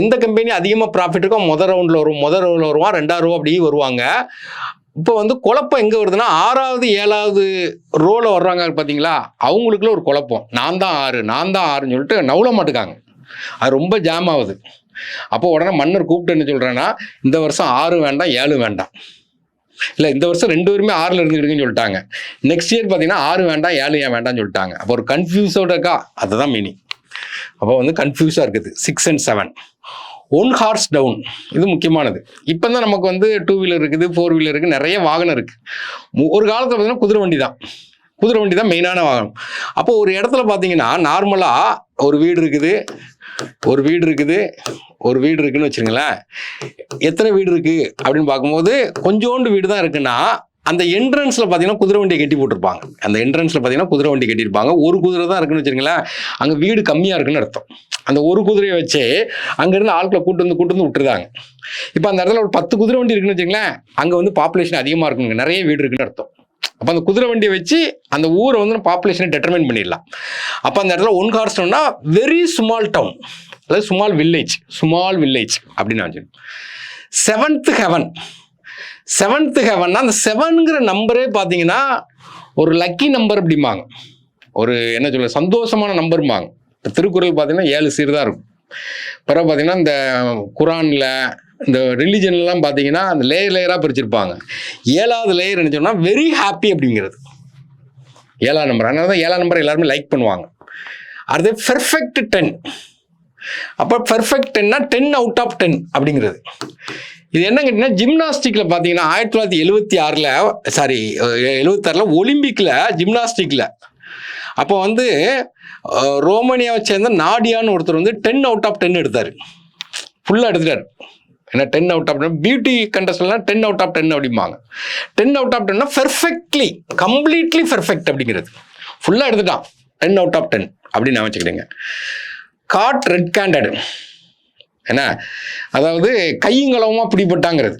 எந்த கம்பெனி அதிகமாக ப்ராஃபிட் இருக்கோ முதல் ரவுண்டில் வருவான், 2வது ரோ அப்படி வருவாங்க. இப்போ வந்து குழப்பம் எங்கே வருதுன்னா, 6வது 7வது ரோவில் வர்றாங்க பார்த்தீங்களா, அவங்களுக்குள்ள ஒரு குழப்பம். நான் தான் 6ன்னு சொல்லிட்டு நவுல மாட்டுக்காங்க. அது ரொம்ப ஜாம் ஆகுது. அப்போ உடனே மன்னர் கூப்பிட்டு என்ன சொல்கிறேன்னா, இந்த வருஷம் 6 வேண்டாம் 7 வேண்டாம், இல்லை இந்த வருஷம் 2 பேருமே 6ல் இருந்துக்கிட்டுன்னு சொல்லிட்டாங்க. நெக்ஸ்ட் இயர் பார்த்தீங்கன்னா 6 வேண்டாம் 7 ஏன் வேண்டாம்னு சொல்லிட்டாங்க. அப்போ ஒரு கன்ஃபியூஸோட இருக்கா, அதுதான் மீனிங். அப்போ வந்து கன்ஃபியூஸாக இருக்குது. 6 and 7. 1 horse down, இது முக்கியமானது. இப்போ தான் நமக்கு வந்து 2 வீலர் இருக்குது, 4 வீலர் இருக்குது, நிறைய வாகனம் இருக்குது. ஒரு காலத்தில் பார்த்தீங்கன்னா குதிரை வண்டி தான். குதிரை வண்டி தான் மெயினான வாகனம். அப்போ ஒரு இடத்துல பார்த்தீங்கன்னா நார்மலாக ஒரு வீடு இருக்குது, ஒரு வீடு இருக்குது, ஒரு வீடு இருக்குன்னு வச்சுருங்களேன். எத்தனை வீடு இருக்குது அப்படின்னு பார்க்கும்போது கொஞ்சோண்டு வீடு தான் இருக்குன்னா அந்த என்ட்ரன்ஸில் பார்த்தீங்கன்னா குதிரை வண்டியை கட்டி போட்டிருப்பாங்க. அந்த என்ட்ரன்ஸில் பார்த்தீங்கன்னா குதிரை வண்டி கட்டியிருப்பாங்க. ஒரு குதிரை தான் இருக்குன்னு வச்சுருங்களேன், அங்கே வீடு கம்மியாக இருக்குன்னு அர்த்தம். அந்த ஒரு குதிரையை வச்சு அங்கேருந்து ஆட்களை கூட்டு வந்து விட்டுருதாங்க. இப்போ அந்த இடத்துல ஒரு 10 குதிரை வண்டி இருக்குன்னு வச்சுங்களேன், அங்கே வந்து பாப்புலேஷன் அதிகமாக இருக்குங்க, நிறைய வீடு இருக்குன்னு அர்த்தம். அப்போ அந்த குதிரை வண்டியை வச்சு அந்த ஊரை வந்து பாப்புலேஷனை டெட்டர்மைன் பண்ணிடலாம். அப்போ அந்த இடத்துல ஒன் ஹார்ஸ் டவுன்னா வெரி ஸ்மால் டவுன், அதாவது ஸ்மால் வில்லேஜ் அப்படின்னு வச்சு. செவன்த் ஹெவன்னா அந்த 7ங்கிற நம்பரே பார்த்தீங்கன்னா ஒரு லக்கி நம்பர் அப்படிம்பாங்க, ஒரு என்ன சொல்ல சந்தோஷமான நம்பரும்பாங்க. திருக்குறள் பார்த்தீங்கன்னா 7 சீர் தான் இருக்கும். பிறகு பார்த்தீங்கன்னா இந்த குரானில் இந்த ரிலிஜன்லாம் பார்த்தீங்கன்னா அந்த லேயராக பிரிச்சிருப்பாங்க. 7வது லேயர் என்ன சொன்னால் வெரி ஹாப்பி அப்படிங்கிறது 7ஆம் நம்பர். அதனால தான் 7ஆம் நம்பர் எல்லாருமே லைக் பண்ணுவாங்க. அது பெர்ஃபெக்ட் 10. அப்போ பெர்ஃபெக்ட் 10னா 10 out of 10 அப்படிங்கிறது. இது என்ன கேட்டீங்கன்னா ஜிம்னாஸ்டிக்கில் பார்த்தீங்கன்னா 1976 ஒலிம்பிக்கில் ஜிம்னாஸ்டிக்கில் அப்போ வந்து ரோமானியாவை சேர்ந்த நாடியான்னு ஒருத்தர் வந்து 10 out of 10 எடுத்தார், ஃபுல்லாக எடுத்துட்டார். ஏன்னா 10 out of 10 பியூட்டி கண்டஸ்ட்லாம் 10 out of 10 அப்படிம்பாங்க. 10 out of 10னா பெர்ஃபெக்ட்லி கம்ப்ளீட்லி பெர்ஃபெக்ட் அப்படிங்கிறது, ஃபுல்லாக எடுத்துட்டான் 10 out of 10 அப்படின்னு நான் வச்சுக்கிட்டேங்க. காட் ரெட் ஹேண்டட் என்ன, அதாவது கையுங்களவமாக பிடிபட்டாங்கிறது.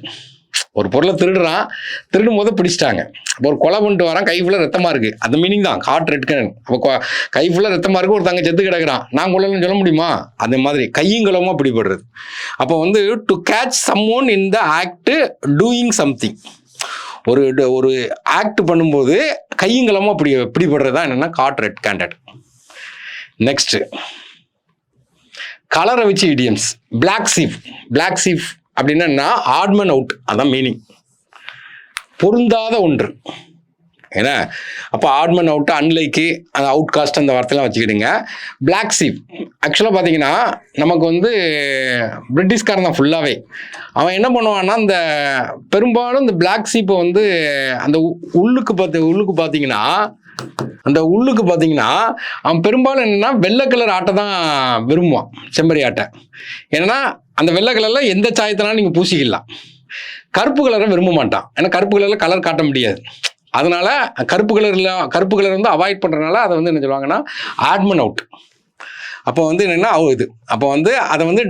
ஒரு பொருளை திருடும் போது பிடிச்சிட்டாங்க. அப்போ ஒரு கொலை பண்ணிட்டு வரான், கை ஃபுல்லாக ரத்தமாக இருக்குது, அந்த மீனிங் தான் காட் ரெட் ஹேண்டட். அப்போ கை ஃபுல்லாக ரத்தமாக இருக்குது, ஒரு தங்க செத்து கிடக்குறான், நான் கொள்ளலன்னு சொல்ல முடியுமா? அந்த மாதிரி கையுங்களவமாக பிடிபடுறது. அப்போ வந்து to catch someone in the act doing something, ஒரு ஆக்ட் பண்ணும்போது கையுங்களவமாக பிடிபடுறது தான் என்னென்னா காட் ரெட் ஹேண்டட். நெக்ஸ்ட் கலரை வச்சு இடியம்ஸ். பிளாக் சீப் அப்படின்னா ஆட்மன் அவுட், அதான் மீனிங், பொருந்தாத ஒன்று. ஏன்னா அப்போ ஆட்மன் அவுட், அன்லைக்கு, அந்த அவுட் காஸ்ட், அந்த வார்த்தைலாம் வச்சுக்கிடுங்க. பிளாக் சீப் ஆக்சுவலாக பார்த்தீங்கன்னா நமக்கு வந்து பிரிட்டிஷ்காரன் தான் ஃபுல்லாகவே. அவன் என்ன பண்ணுவான்னா இந்த பெரும்பாலும் இந்த பிளாக் சீப்பை வந்து அந்த உள்ளுக்கு பார்த்தீங்கன்னா அவன் பெரும்பாலும் என்னென்னா வெள்ளை கலர் ஆட்டை தான் விரும்புவான், செம்பரி ஆட்டை. ஏன்னா அந்த வெள்ளை கலரில் எந்த சாயத்தினாலும் நீங்கள் பூசிக்கலாம். கருப்பு கலரை விரும்ப மாட்டான், ஏன்னா கருப்பு கலரில் கலர் காட்ட முடியாது. அதனால கருப்பு கலர் வந்து அவாய்ட் பண்ணுறதுனால அதை வந்து என்ன சொல்லுவாங்கன்னா ஆட்மன் அவுட். அப்போ வந்து என்னென்னா இது அப்போ வந்து அதை வந்து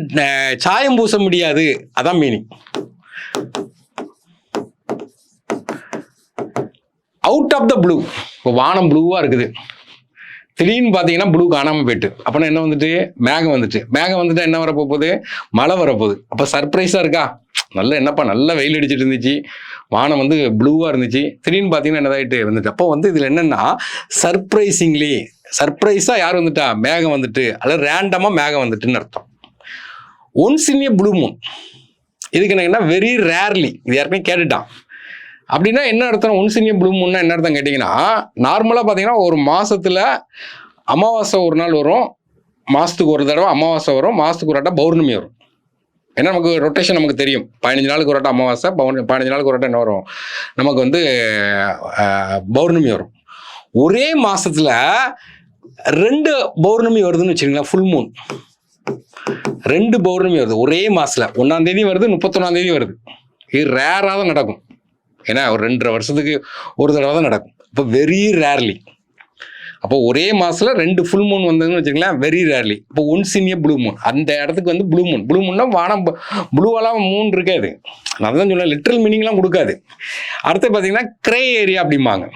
சாயம் பூச முடியாது, அதான் meaning. Out of the blue, இப்போ வானம் ப்ளூவாக இருக்குது, திடீர்னு பார்த்தீங்கன்னா ப்ளூ காணாமல் போயிட்டு, அப்போனா என்ன வந்துட்டு மேகம் வந்துட்டு என்ன வரப்போகுது, மழை வரப்போகுது. அப்போ சர்ப்ரைஸாக இருக்கா, நல்ல வெயில் அடிச்சுட்டு இருந்துச்சு, வானம் வந்து ப்ளூவாக இருந்துச்சு, திடீர்னு பார்த்தீங்கன்னா என்னதாயிட்டு வந்துட்டு. அப்போ வந்து இதில் என்னென்னா சர்ப்ரைஸாக யார் வந்துட்டா, மேகம் வந்துட்டு, அல்லது ரேண்டமாக மேகம் வந்துட்டுன்னு அர்த்தம். Once in a blue Moon, இதுக்கு என்னன்னா வெரி ரேர்லி, இது யாருமே கேட்டுட்டான். அப்படின்னா என்ன அர்த்தம், ஒன்ஸ் இன் ஏ ப்ளூ மூன்னா என்ன அர்த்தம் கேட்டிங்கன்னா, நார்மலாக பார்த்தீங்கன்னா ஒரு மாதத்தில் அமாவாசை ஒரு நாள் வரும், மாதத்துக்கு ஒரு தடவை அமாவாசை வரும், மாதத்துக்கு ஒரு வாட்டா பௌர்ணமி வரும். ஏன்னா நமக்கு ரொட்டேஷன் நமக்கு தெரியும், 15 நாளுக்கு ஒரு வாட்டா அமாவாசை, 15 நாளுக்கு ஒரு வாட்டா என்ன வரும், நமக்கு வந்து பௌர்ணமி வரும். ஒரே மாதத்தில் 2 பௌர்ணமி வருதுன்னு வச்சுக்கோங்களேன், ஃபுல் மூன் 2 பௌர்ணமி வருது ஒரே மாதத்தில். 1ஆம் தேதி வருது, 31ஆம் தேதி வருது. இது ரேராக தான் நடக்கும், ஏன்னா ஒரு 2.5 வருஷத்துக்கு ஒரு தடவை தான் நடக்கும். இப்போ வெரி ரேர்லி. அப்போ ஒரே மாதத்தில் 2 ஃபுல் மூன் வந்ததுன்னு வச்சுக்கலாம், வெரி ரேர்லி. இப்போ once in a blue Moon, அந்த இடத்துக்கு வந்து ப்ளூ மூன்னா வானம் ப்ளூவெல்லாம் மூன் இருக்காது, நான் தான் சொல்ல லிட்ரல் மீனிங்லாம் கொடுக்காது. அடுத்து பார்த்தீங்கன்னா கிரே ஏரியா அப்படிம்பாங்க,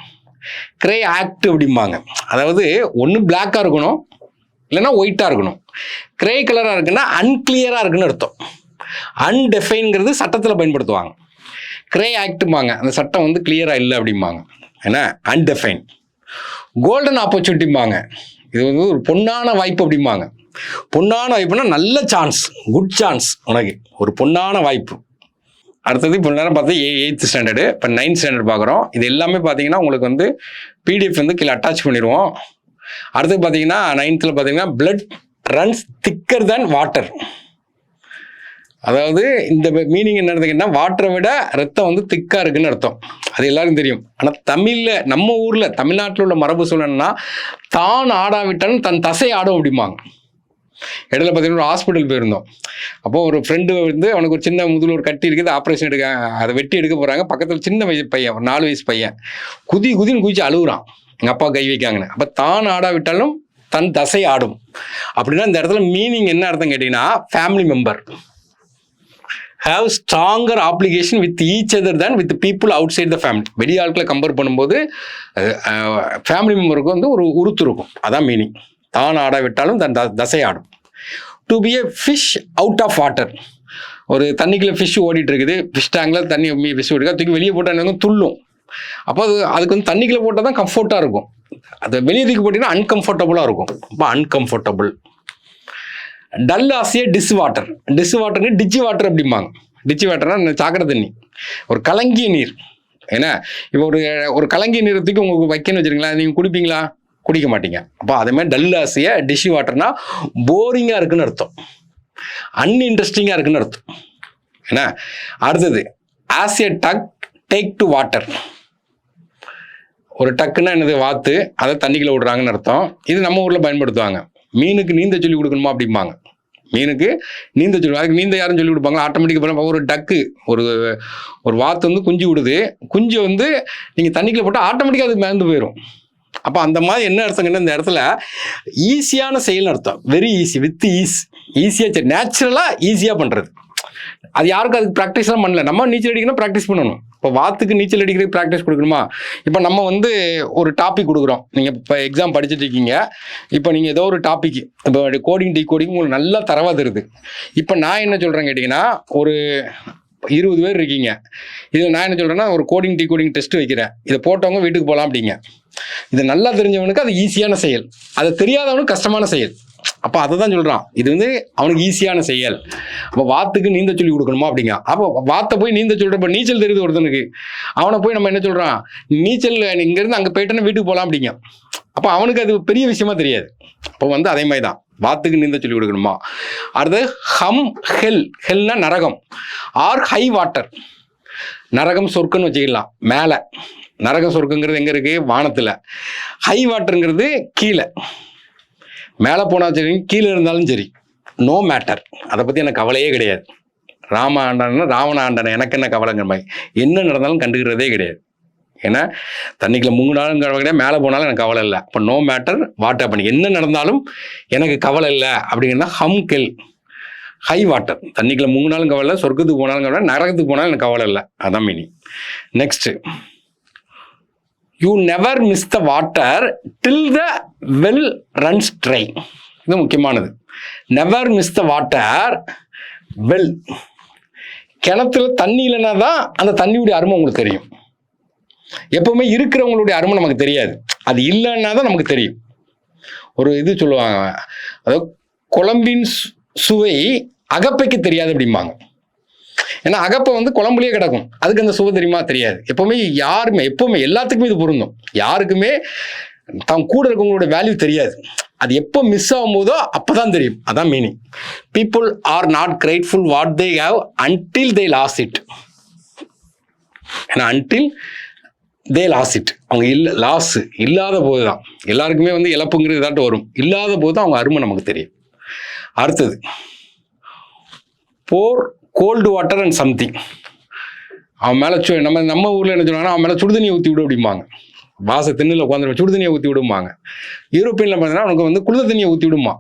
கிரே ஆக்ட் அப்படிம்பாங்க. அதாவது ஒன்று பிளாக்காக இருக்கணும், இல்லைன்னா ஒயிட்டாக இருக்கணும். கிரே கலராக இருக்குன்னா அன்கிளியராக இருக்குன்னு அர்த்தம். அன்டெஃபைன்ங்கிறது சட்டத்தில் பயன்படுத்துவாங்க. கிரே ஆக்டும்பாங்க, அந்த சட்டம் வந்து கிளியராக இல்லை அப்படிம்பாங்க, ஏன்னா அன்டெஃபைன். கோல்டன் ஆப்பர்ச்சுனிட்டிம்பாங்க, இது வந்து ஒரு பொன்னான வாய்ப்பு அப்படிம்பாங்க. பொன்னான வாய்ப்புனா நல்ல சான்ஸ், குட் சான்ஸ், உனக்கு ஒரு பொன்னான வாய்ப்பு. அடுத்தது இப்போ நேரம் பார்த்தா 8th ஸ்டாண்டர்டு, இப்போ 9th ஸ்டாண்டர்ட் பார்க்குறோம். இது எல்லாமே பார்த்தீங்கன்னா உங்களுக்கு வந்து பிடிஎஃப் வந்து கீழே அட்டாச் பண்ணிடுவோம். அடுத்து பார்த்தீங்கன்னா 9th பார்த்தீங்கன்னா பிளட் ரன்ஸ் திக்கர் தேன் வாட்டர். அதாவது இந்த மீனிங் என்ன கேட்டால் வாட்டரை விட ரத்தம் வந்து திக்காக இருக்குன்னு அர்த்தம். அது எல்லாருக்கும் தெரியும். ஆனால் தமிழில் நம்ம ஊரில் தமிழ்நாட்டில் உள்ள மரபு சொல்லணும்னா தான் ஆடாவிட்டாலும் தன் தசை ஆடும் அப்படிம்பாங்க. இடையில பார்த்தீங்கன்னா ஒரு ஹாஸ்பிட்டல் போயிருந்தோம். அப்போ ஒரு ஃப்ரெண்டு வந்து அவனுக்கு ஒரு சின்ன முதுகில் ஒரு கட்டி இருக்குது, ஆப்ரேஷன் எடுக்க அதை வெட்டி எடுக்க போகிறாங்க. பக்கத்தில் சின்ன வயசு பையன், ஒரு 4 வயசு பையன் குதின்னு குதிச்சு அழுகுறான், எங்கள் அப்பா கை வைக்காங்கன்னு. அப்போ தான் ஆடாவிட்டாலும் தன் தசை ஆடும் அப்படின்னா இந்த இடத்துல மீனிங் என்ன அர்த்தம் கேட்டிங்கன்னா, family member have stronger application with each other than with people outside the family. வெளி ஆட்களை கம்பேர் பண்ணும்போது ஃபேமிலி மெம்பருக்கு வந்து ஒரு உறுத்து இருக்கும். அதான் மீனிங். தான் ஆடாவிட்டாலும் தன் தசை ஆடும். To be a fish out of water. ஒரு தண்ணிக்குள்ளே ஃபிஷ் ஓடிட்டு இருக்குது, ஃபிஷ் டேங்கில் தண்ணி ஃபிஷ் ஓடிக்கா தூக்கி வெளியே போட்டால் வந்து துள்ளும். அப்போ அதுக்கு வந்து தண்ணிக்குள்ளே போட்டால் தான் கம்ஃபர்ட்டாக இருக்கும். அதை வெளியே தூக்கி போட்டிங்கன்னா அன்கம்ஃபர்டபுளாக இருக்கும். அப்போ அன்கம்ஃபர்டபுள். டல் ஆசிய டிஷ் வாட்டர். டிஷ் வாட்டர்னு டிச்சி வாட்டர் அப்படிம்பாங்க. டிச்சி வாட்டர்னா சாக்கடை தண்ணி, ஒரு கலங்கிய நீர். ஏன்னா இப்போ ஒரு கலங்கிய நீரை தூக்கி உங்களுக்கு வைக்கணும்னு வச்சுருங்களா, நீங்கள் குடிப்பீங்களா? குடிக்க மாட்டீங்க. அப்போ அதே மாதிரி டல் ஆசிய டிஷ் வாட்டர்னா போரிங்காக இருக்குன்னு அர்த்தம், அன்இன்ட்ரெஸ்டிங்காக இருக்குன்னு அர்த்தம். ஏன்னா அடுத்தது ஆசிய டக் டேக் டு வாட்டர். ஒரு டக்குன்னா என்னது, வாத்து, அதை தண்ணிக்குள்ள விடுறாங்கன்னு அர்த்தம். இது நம்ம ஊரில் பயன்படுத்துவாங்க. மீனுக்கு நீந்த சொல்லி கொடுக்கணுமா அப்படிம்பாங்க. மீனுக்கு நீந்த சொல்லி, அதுக்கு நீந்த யாரும் சொல்லி கொடுப்பாங்க, ஆட்டோமேட்டிக்காக. ஒரு டக்கு ஒரு வாத்து வந்து குஞ்சு விடுது, குஞ்சு வந்து நீங்கள் தண்ணிக்குள்ள போட்டால் ஆட்டோமேட்டிக்காக அது மேந்து போயிடும். அப்போ அந்த மாதிரி என்ன அர்த்தங்கன்னா இந்த இடத்துல ஈஸியான செயல்னு அர்த்தம். வெரி ஈஸி, வித் ஈஸியாக நேச்சுரலாக ஈஸியாக பண்ணுறது. அது யாருக்கும் அதுக்கு ப்ராக்டிஸ்லாம் பண்ணல. நம்ம நீச்சல் அடிக்கணும், ப்ராக்டிஸ் பண்ணணும். இப்போ வாத்துக்கு நீச்சல் அடிக்கிறதுக்கு ப்ராக்டிஸ் கொடுக்கணுமா? இப்போ நம்ம வந்து ஒரு டாபிக் கொடுக்குறோம், நீங்கள் இப்போ எக்ஸாம் படிச்சுட்டு இருக்கீங்க. இப்போ நீங்கள் ஏதோ ஒரு டாபிக், இப்போ கோடிங் டிகோடிங் உங்களுக்கு நல்லா தரவா தருது. இப்போ நான் என்ன சொல்கிறேன் கேட்டிங்கன்னா, ஒரு 20 பேர் இருக்கீங்க. இதில் நான் என்ன சொல்கிறேன்னா, ஒரு கோடிங் டிகோடிங் டெஸ்ட் வைக்கிறேன், இதை போட்டவங்க வீட்டுக்கு போகலாம் அப்படிங்க. இது நல்லா தெரிஞ்சவனுக்கு அது ஈஸியான செயல், அது தெரியாதவனுக்கு கஷ்டமான செயல். அப்போ அதை தான் சொல்கிறான், இது வந்து அவனுக்கு ஈஸியான செயல். அப்போ வாத்துக்கு நீந்த சொல்லி கொடுக்கணுமா அப்படிங்க. அப்போ வாத்தை போய் நீந்த சொல்கிறப்ப நீச்சல் தெரியுது ஒருத்தனுக்கு, அவனை போய் நம்ம என்ன சொல்கிறான், நீச்சல் இங்கேருந்து அங்கே போயிட்டோன்னா வீட்டுக்கு போகலாம் அப்படிங்க. அப்போ அவனுக்கு அது பெரிய விஷயமா தெரியாது. அப்போ வந்து அதே மாதிரி தான் வாத்துக்கு நீந்த சொல்லி கொடுக்கணுமா. அடுத்து ஹெல்னா நரகம், ஆர் ஹை வாட்டர். நரகம் சொர்க்கன்னு வச்சுக்கலாம், மேலே. நரகம் சொர்க்கங்கிறது எங்கே இருக்குது? வானத்தில். ஹை வாட்டருங்கிறது கீழே. மேலே போனால் சரி, கீழே இருந்தாலும் சரி, நோ மேட்டர். அதை பற்றி எனக்கு கவலையே கிடையாது. ராம ஆண்டான ராவண ஆண்டான எனக்கு என்ன கவலைங்கிற மாதிரி என்ன நடந்தாலும் கண்டுக்கிறதே கிடையாது. ஏன்னா தண்ணிக்குள்ள முங்கினாலும் கவலை கிடையாது, மேலே போனாலும் எனக்கு கவலை இல்லை. இப்போ நோ மேட்டர் வாட்டர் பண்ணி என்ன நடந்தாலும் எனக்கு கவலை இல்லை அப்படிங்கிறதா ஹை வாட்டர். தண்ணிக்குள்ள முங்கினாலும் கவலை இல்லை, சொர்க்கத்துக்கு போனாலும் கவலை, நரகத்துக்கு போனாலும் எனக்கு கவலை இல்லை. அதான் meaning. Next, you never miss the water till the well runs try. இது முக்கியமானது. Never miss the water well. கிணத்துல தண்ணி இல்லைன்னா தான் அந்த தண்ணியுடைய அருமை உங்களுக்கு தெரியும். எப்பவுமே இருக்கிறவங்களுடைய அருமை நமக்கு தெரியாது, அது இல்லைன்னா தான் நமக்கு தெரியும். ஒரு இது சொல்லுவாங்க, அதாவது குழம்பின் சுவை அகப்பைக்கு தெரியாது அப்படிம்பாங்க. ஏன்னா அகப்பை வந்து குழம்புலேயே கிடக்கும், அதுக்கு அந்த சுவை தெரியுமா? தெரியாது. எப்பவுமே எல்லாத்துக்குமே இது பொருந்தும். யாருக்குமே தான் கூட இருக்கவங்களோட வேல்யூ தெரியாது. அது எப்போ மிஸ் ஆகும் போதோ அப்போதான் தெரியும். அதான் meaning. People are not grateful what they have until they lose it. ஏன்னா அன்டில் தே லாஸ் இட், அவங்க இல்லாத போது தான். எல்லாருக்குமே வந்து இழப்புங்கிறது இதாட்டு வரும். இல்லாத போது தான் அவங்க அருமை நமக்கு தெரியும். அடுத்தது, போர் கோல்டு வாட்டர் அண்ட் சம்திங். அவன் மேலே நம்ம ஊரில் என்ன சொல்லுவாங்கன்னா, அவன் மேலே சுடுதண்ணியை ஊற்றி விடு அப்படிம்பாங்க. வாச திண்ணில் உட்காந்துருப்ப சுடுதண்ணியை ஊற்றி விடும்பாங்க. யூரோப்பியனில் பார்த்தீங்கன்னா அவனுக்கு வந்து குளிர் தண்ணியை ஊற்றி விடுமா.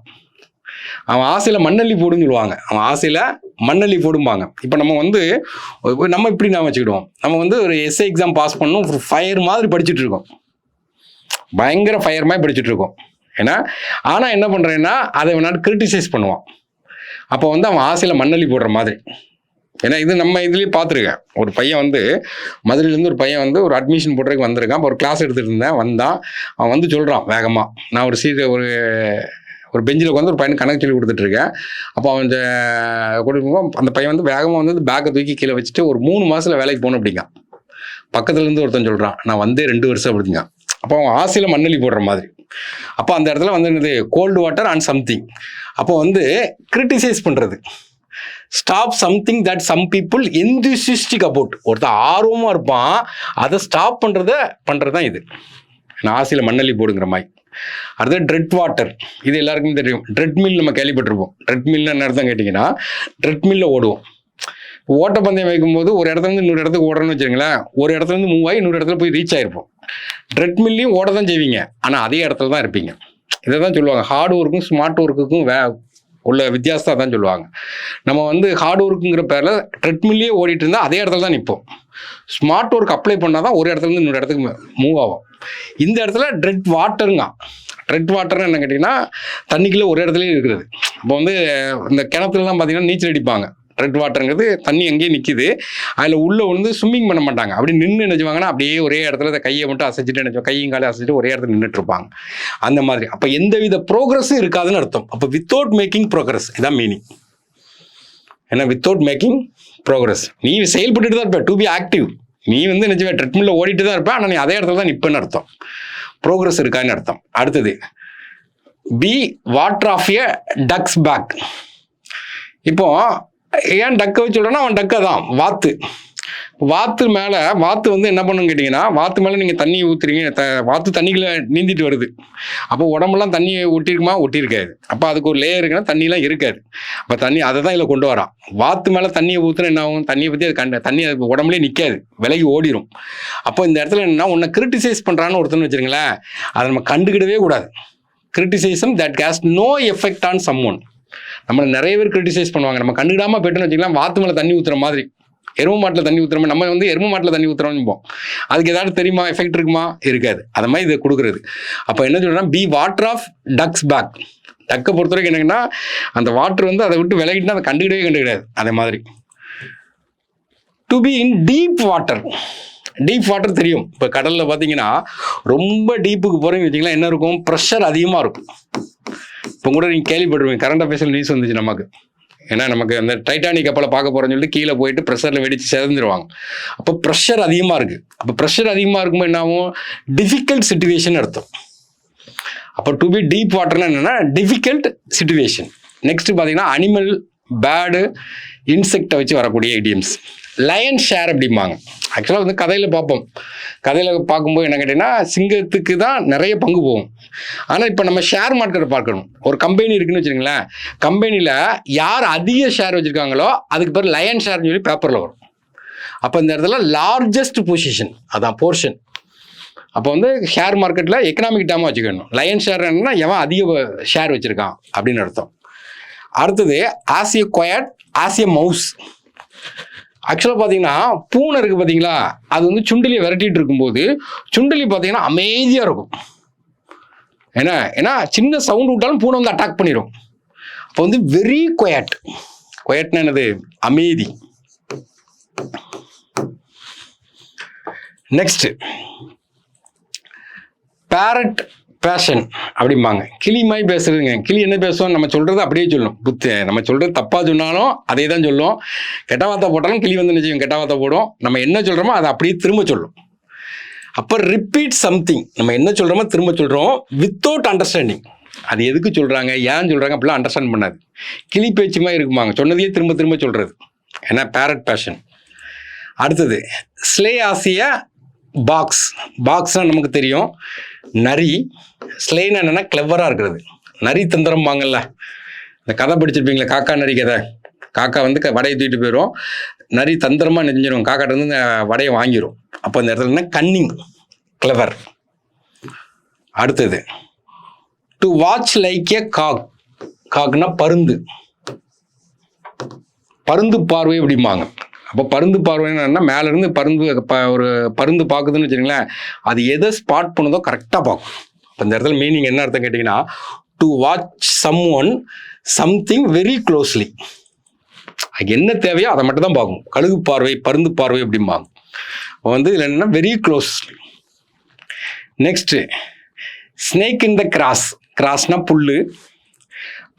அவன் ஆசையில் மண்ணள்ளி போடுன்னு சொல்லுவாங்க. அவன் ஆசையில் மண்ணள்ளி போடும்பாங்க. இப்போ நம்ம இப்படி நான் வச்சுக்கிடுவோம், நம்ம வந்து ஒரு எஸ்ஏ எக்ஸாம் பாஸ் பண்ணணும், ஒரு ஃபயர் மாதிரி படிச்சுட்டு இருக்கோம், பயங்கர ஃபயர் மாதிரி படிச்சுட்டு இருக்கோம். ஆனால் என்ன பண்ணுறேன்னா அதை வேணாலும் கிரிட்டிசைஸ் பண்ணுவான். அப்போ வந்து அவன் ஆசையில் மண்ணள்ளி போடுற மாதிரி. ஏன்னா இது நம்ம இதுலேயே பார்த்துருக்கேன். ஒரு பையன் வந்து மதுரையிலேருந்து ஒரு பையன் வந்து ஒரு அட்மிஷன் போடுறதுக்கு வந்திருக்கான். அப்போ ஒரு கிளாஸ் எடுத்துகிட்டு இருந்தேன். அவன் வந்து சொல்கிறான் வேகமாக, நான் ஒரு சீட்டு ஒரு பெஞ்சில் உட்காந்து ஒரு பையனுக்கு கணக்கு சொல்லி கொடுத்துட்ருக்கேன். அப்போ அவன் கொடுக்கும்போது அந்த பையன் வந்து வேகமாக வந்து பேக்கை தூக்கி கீழே வச்சுட்டு ஒரு 3 மாதத்தில் வேலைக்கு போகணும் அப்படிங்க. பக்கத்துலேருந்து ஒருத்தன் சொல்கிறான், நான் வந்தே 2 வருஷம் அப்படிங்க. அப்போ அவன் ஆசையில் மண்ணள்ளி போடுற மாதிரி. அப்போ அந்த இடத்துல வந்து என்னது, கோல்டு வாட்டர் அண்ட் சம்திங். அப்போ வந்து கிரிட்டிசைஸ் பண்ணுறது. Stop something that some people enthusiastic about. ஒருத்தர் ஆர்வமாக இருப்பான், அதை ஸ்டாப் பண்ணுறது தான் இது. நான் ஆசையில் மண்ணள்ளி போடுங்கிற மாதிரி. அடுத்தது ட்ரெட் வாட்டர். இது எல்லாருக்குமே தெரியும். ட்ரெட்மில் நம்ம கேள்விப்பட்டிருப்போம். ட்ரெட்மில்னு என்ன அர்த்தம் கேட்டிங்கன்னா, ட்ரெட்மில்ல ஓடுவோம். ஓட்டப்பந்தயம் வைக்கும்போது ஒரு இடத்துல இருந்து இன்னொரு இடத்துக்கு ஓடுறோன்னு வச்சுருங்களேன், ஒரு இடத்துல இருந்து மூவ் ஆகி இன்னொரு இடத்துல போய் ரீச் ஆகிருப்போம். ட்ரெட்மில்லையும் ஓட தான் செய்வீங்க, ஆனால் அதே இடத்துல தான் இருப்பீங்க. இதை தான் சொல்லுவாங்க ஹார்ட் ஒர்க்கும் ஸ்மார்ட் ஒர்க்குக்கும் உள்ள வித்தியாசத்தை தான் சொல்லுவாங்க. நம்ம வந்து ஹார்ட் ஒர்க்குங்கிற பேரில் ட்ரெட்மில்லையே ஓடிட்டு இருந்தால் அதே இடத்துல தான் நிற்போம். ஸ்மார்ட் ஒர்க் அப்ளை பண்ணால் தான் ஒரு இடத்துல இருந்து இன்னொரு இடத்துக்கு மூவ் ஆகும். இந்த இடத்துல ட்ரெட் வாட்டருங்க. ட்ரெட் வாட்டர்னு என்ன கேட்டிங்கன்னா, தண்ணிக்குள்ளே ஒரு இடத்துலையே இருக்கிறது. இப்போ வந்து இந்த கிணத்துலலாம் பார்த்தீங்கன்னா நீச்சல் அடிப்பாங்க. ட்ரெட் வாட்டருங்கிறது தண்ணி அங்கேயே நிற்கிது, அதில் உள்ளே வந்து ஸ்விம்மிங் பண்ண மாட்டாங்க. அப்படி நின்று நினைச்சுவாங்கன்னா அப்படியே ஒரே இடத்துல கையை மட்டும் அசைச்சிட்டு நினைச்சோம், கையும் காலையும் அசைச்சிட்டு ஒரே இடத்துல நின்றுட்டு இருப்பாங்க. அந்த மாதிரி. அப்போ எந்தவித ப்ரோக்ரஸும் இருக்காதுன்னு அர்த்தம். அப்போ வித்தவுட் மேக்கிங் ப்ரோக்ரஸ், இதான் மீனிங். ஏன்னா வித்தவுட் மேக்கிங் ப்ரோக்ரஸ், நீ செயல்பட்டு தான் இருப்ப. டு பி ஆக்டிவ், நீ வந்து நினைச்சுவ ட்ரெட்மில்ல ஓடிட்டு தான் இருப்ப, ஆனால் நீ அதே இடத்துல தான் நிற்பேன்னு அர்த்தம். ப்ரோக்ரஸ் இருக்கான்னு அர்த்தம். அடுத்தது be water off a duck's back. இப்போ ஏன் டக்கை வச்சு சொல்கிறேன்னா, அவன் டக்கை தான் வாத்து. வாத்து மேலே வாத்து வந்து என்ன பண்ணுன்னு கேட்டிங்கன்னா, வாத்து மேலே நீங்கள் தண்ணி ஊற்றுறீங்க, வாத்து தண்ணிக்குள்ளே நீந்திட்டு வருது. அப்போ உடம்புலாம் தண்ணியை ஒட்டியிருக்குமா? ஒட்டியிருக்காது. அப்போ அதுக்கு ஒரு லேயர் இருக்குன்னா தண்ணிலாம் இருக்காது. அப்போ தண்ணி அதை தான் இதில் கொண்டு வரான். வாத்து மேலே தண்ணியை ஊற்றுனா என்ன ஆகும்? தண்ணியை பற்றி அது தண்ணி அது உடம்புலேயே நிற்காது, விலகி ஓடிடும். அப்போ இந்த இடத்துல என்னன்னா, உன்னை கிரிட்டிசைஸ் பண்ணுறான்னு ஒருத்தன்னு வச்சுருங்களேன், அதை நம்ம கண்டுக்கிடவே கூடாது. Criticism that has no effect on someone. நம்மளை நிறைய பேர் கிரிட்டிசைஸ் பண்ணுவாங்க, நம்ம கண்டுக்கிடாமல் போய்ட்டுன்னு வச்சுக்கலாம். வாத்து மேலே தண்ணி ஊற்றுற மாதிரி, எரும மாட்டில் தண்ணி ஊற்றுற மாதிரி. நம்ம வந்து எரும மாட்டில் தண்ணி ஊற்றுறோம்னு அதுக்கு ஏதாவது தெரியுமா? எஃபெக்ட் இருக்குமா? இருக்காது. அது மாதிரி இதை கொடுக்குறது. அப்போ என்ன சொல்கிறேன்னா, be water off duck's back. டக்கை பொறுத்த வரைக்கும் என்னங்கன்னா, அந்த வாட்டர் வந்து அதை விட்டு விலகிட்டுனா அதை கண்டுக்கிடாது. அதே மாதிரி to be in deep water. Deep water தெரியும். இப்போ கடலில் பார்த்தீங்கன்னா ரொம்ப டீப்புக்கு போகிறீங்கன்னு வச்சிங்களா, என்ன இருக்கும்? ப்ரெஷர் அதிகமாக இருக்கும். இப்போ கூட நீங்கள் கேள்விப்பட்டிருவீங்க, கரண்ட் அஃபேர்ஸில் நியூஸ் வந்துச்சு நமக்கு. ஏன்னா நமக்கு அந்த டைட்டானிக் கப்பலை பார்க்க போகிறோன்னு சொல்லிட்டு கீழே போயிட்டு ப்ரெஷரில் வெடித்து செதந்துருவாங்க. அப்போ ப்ரெஷர் அதிகமாக இருக்குது. அப்போ ப்ரெஷர் அதிகமாக இருக்கும்போது என்ன ஆகும்? டிஃபிகல்ட் சிச்சுவேஷன் அர்த்தம். அப்போ டு பி டீப் வாட்டர்னா என்னென்னா டிஃபிகல்ட் சிச்சுவேஷன். நெக்ஸ்ட் பார்த்தீங்கன்னா அனிமல், பேர்டு, இன்செக்டை வச்சு வரக்கூடிய ஐடியம்ஸ். லயன் ஷேர் அப்படிம்பாங்க. ஆக்சுவலாக வந்து கதையில் பார்ப்போம். கதையில் பார்க்கும்போது என்ன கேட்டிங்கன்னா, சிங்கத்துக்கு தான் நிறைய பங்கு போகும். ஆனால் இப்போ நம்ம ஷேர் மார்க்கெட்டை பார்க்கணும். ஒரு கம்பெனி இருக்குன்னு வச்சுருங்களேன், கம்பெனியில் யார் அதிக ஷேர் வச்சுருக்காங்களோ அதுக்கு பேர் லயன் ஷேர்னு சொல்லி பேப்பரில் வரும். அப்போ இந்த இடத்துல லார்ஜஸ்ட் பொசிஷன், அதான் போர்ஷன். அப்போ வந்து ஷேர் மார்க்கெட்டில் எக்கனாமிக் டேமாக வச்சுக்கணும். லயன் ஷேர் என்னன்னா எவன் அதிக ஷேர் வச்சுருக்கான் அப்படின்னு அர்த்தம். அடுத்தது as a quiet as a mouse. ஆக்சுவலாக பார்த்தீங்கன்னா பூனை இருக்குது பார்த்தீங்களா, அது வந்து சுண்டலியை விரட்டிட்டு இருக்கும்போது சுண்டலி பார்த்தீங்கன்னா அமைதியாக இருக்கும். ஏன்னா சின்ன சவுண்ட் விட்டாலும் பூனை வந்து அட்டாக் பண்ணிடும். அப்போ வந்து வெரி குயட். குயட்னா என்னது? அமைதி. நெக்ஸ்ட் பேரட் பேஷன் அப்படிம்பாங்க. கிளி மாதிரி பேசுறதுங்க. கிளி என்ன பேசுவோம்? நம்ம சொல்றது அப்படியே சொல்லும். நம்ம சொல்றது தப்பா சொன்னாலும் அதே தான் சொல்லும். கெட்ட வார்த்தை போட்டாலும் கிளி வந்து நிச்சயம் கெட்ட வார்த்தை போடும். நம்ம என்ன சொல்றோமோ அதை அப்படியே திரும்ப சொல்லும். அப்போ ரிப்பீட் சம்திங். நம்ம என்ன சொல்றோமோ திரும்ப சொல்றோம் வித்தவுட் அண்டர்ஸ்டாண்டிங். அது எதுக்கு சொல்றாங்க, ஏன் சொல்றாங்க அப்படிலாம் அண்டர்ஸ்டாண்ட் பண்ணாது. கிளி பேச்சு மாதிரி இருக்குமாங்க, சொன்னதையே திரும்ப திரும்ப சொல்றது. ஏன்னா பேரட் பேஷன். அடுத்தது ஸ்லே ஆசியா பாக்ஸ். பாக்ஸ்னால் நமக்கு தெரியும் நரி. ஸ்லேன்னு என்னென்னா கிளவராக இருக்கிறது. நரி தந்திரம் வாங்கல்ல, இந்த கதை படிச்சிருப்பீங்களா, காக்கா நரி கதை. காக்கா வந்து வடையை தூக்கிட்டு போயிடும், நரி தந்திரமாக நெஞ்சிடும், காக்காட்ட வந்து இந்த வடையை வாங்கிடும். அப்போ இந்த இடத்துல என்ன? Canning, clever. அடுத்தது டு வாட்ச் லைக் ஏ காக். காக்னா பருந்து. பருந்து பார்வை அப்படிம்பாங்க. அப்போ பருந்து பார்வைன்னு என்னன்னா, மேலேருந்து ஒரு பருந்து பார்க்குதுன்னு வச்சுருங்களேன், அது எதை ஸ்பாட் பண்ணுதோ கரெக்டாக பார்க்கும். இப்போ இந்த இடத்துல மீனிங் என்ன அர்த்தம் கேட்டிங்கன்னா, to watch someone something very closely. அது என்ன தேவையோ அதை மட்டும் தான் பார்க்கும். கழுகு பார்வை, பருந்து பார்வை அப்படிம்பாங்க. இப்போ வந்து இதில் என்னென்னா வெரி க்ளோஸ்லி. நெக்ஸ்ட்டு ஸ்னேக் இன் த கிராஸ். கிராஸ்னால்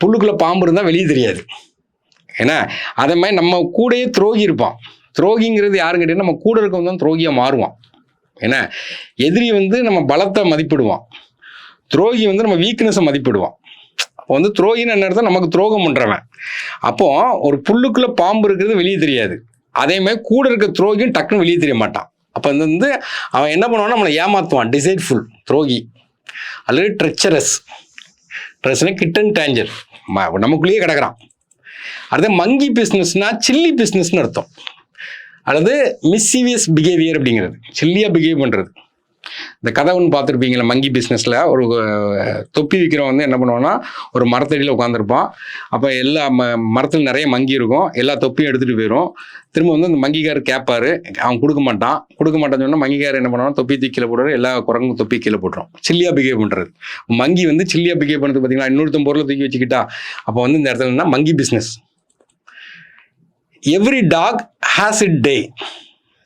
புல்லுக்குள்ளே பாம்பு இருந்தால் வெளியே தெரியாது. ஏன்னா அதே மாதிரி நம்ம கூடயே துரோகி இருப்பான். துரோகிங்கிறது யாரும் கேட்டீங்கன்னா, நம்ம கூட இருக்கவங்க தான் துரோகியாக மாறுவான். ஏன்னா எதிரி வந்து நம்ம பலத்தை மதிப்பிடுவான், துரோகி வந்து நம்ம வீக்னஸை மதிப்பிடுவான். வந்து துரோகின்னு என்ன அர்த்தம், நமக்கு துரோகம் பண்றவன். அப்போ ஒரு புல்லுக்குள்ள பாம்பு இருக்கிறது வெளியே தெரியாது, அதே மாதிரி கூட இருக்க துரோகியும் டக்குன்னு வெளியே தெரிய மாட்டான். அப்போ வந்து அவன் என்ன பண்ணுவான்னா நம்மளை ஏமாத்துவான், டிசைட்ஃபுல் துரோகி, அல்லது ட்ரெச்சரஸ். ட்ரெஸ்னா கிட்டன் டேஞ்சர், நமக்குள்ளேயே கிடக்கிறான். அடுத்து மங்கி பிஸ்னஸ்னா சில்லி பிஸ்னஸ்னு அர்த்தம், அல்லது மிஸ்சீவியஸ் பிஹேவியர் அப்படிங்கிறது, சில்லியாக பிஹேவ் பண்ணுறது. இந்த கதை ஒன்று பார்த்துருப்பீங்களா, மங்கி பிஸ்னஸில் ஒரு தொப்பி விற்கிறவன் வந்து என்ன பண்ணுவான்னா ஒரு மரத்தடியில் உட்காந்துருப்பான். அப்போ எல்லா மரத்தில் நிறைய மங்கி இருக்கும், எல்லா தொப்பியும் எடுத்துகிட்டு போயிடும். திரும்ப வந்து அந்த மங்கிக்கார் கேட்பாரு, அவன் கொடுக்க மாட்டான்னு சொன்னால் மங்கிக்கார் என்ன பண்ணுவான்னா தொப்பி தூக்கி கீழே போடுவார், எல்லா குரங்கும் தொப்பி கீழே போட்டுரும். சில்லியாக பிஹேவ் பண்ணுறது. மங்கி வந்து சில்லியாக பிஹேவ் பண்ணுறது பார்த்தீங்கன்னா இன்னொருத்தன் பொருளை தூக்கி வச்சுக்கிட்டா அப்போ வந்து இந்த இடத்துல என்ன monkey business. Every dog has it day,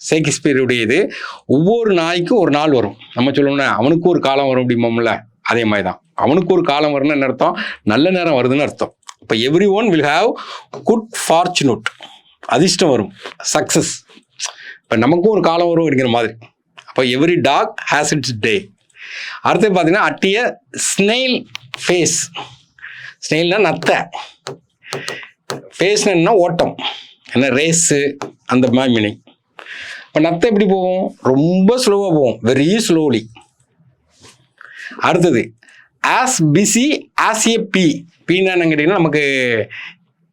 ஷேக்ஸ்பியருடைய இது. ஒவ்வொரு நாய்க்கும் ஒரு நாள் வரும். நம்ம சொல்லணும்னா அவனுக்கு ஒரு காலம் வரும் அப்படிம்போம்ல, அதே மாதிரி தான் அவனுக்கு ஒரு காலம் வரும்னு என்ன அர்த்தம், நல்ல நேரம் வருதுன்னு அர்த்தம். இப்போ every one will have good fortunate, அதிர்ஷ்டம் வரும், சக்சஸ். இப்போ நமக்கும் ஒரு காலம் வரும் இருக்கிற மாதிரி. அப்போ எவ்ரி டாக் ஹேஸ் இட்ஸ் டே. அடுத்து பார்த்தீங்கன்னா அட்டிய ஸ்னெயில் ஃபேஸ். ஸ்னெயில்னா நத்தை, ஃபேஸ்னா என்ன ஓட்டம், என்ன ரேஸு, அந்த மாதிரி மீனிங். இப்போ நத்தை எப்படி போவோம், ரொம்ப ஸ்லோவாக போவோம், வெரி ஸ்லோலி. அடுத்தது ஆஸ் பிஸி ஆஸ் ஏ பீ. பீனா என்ன கேட்டிங்கன்னா நமக்கு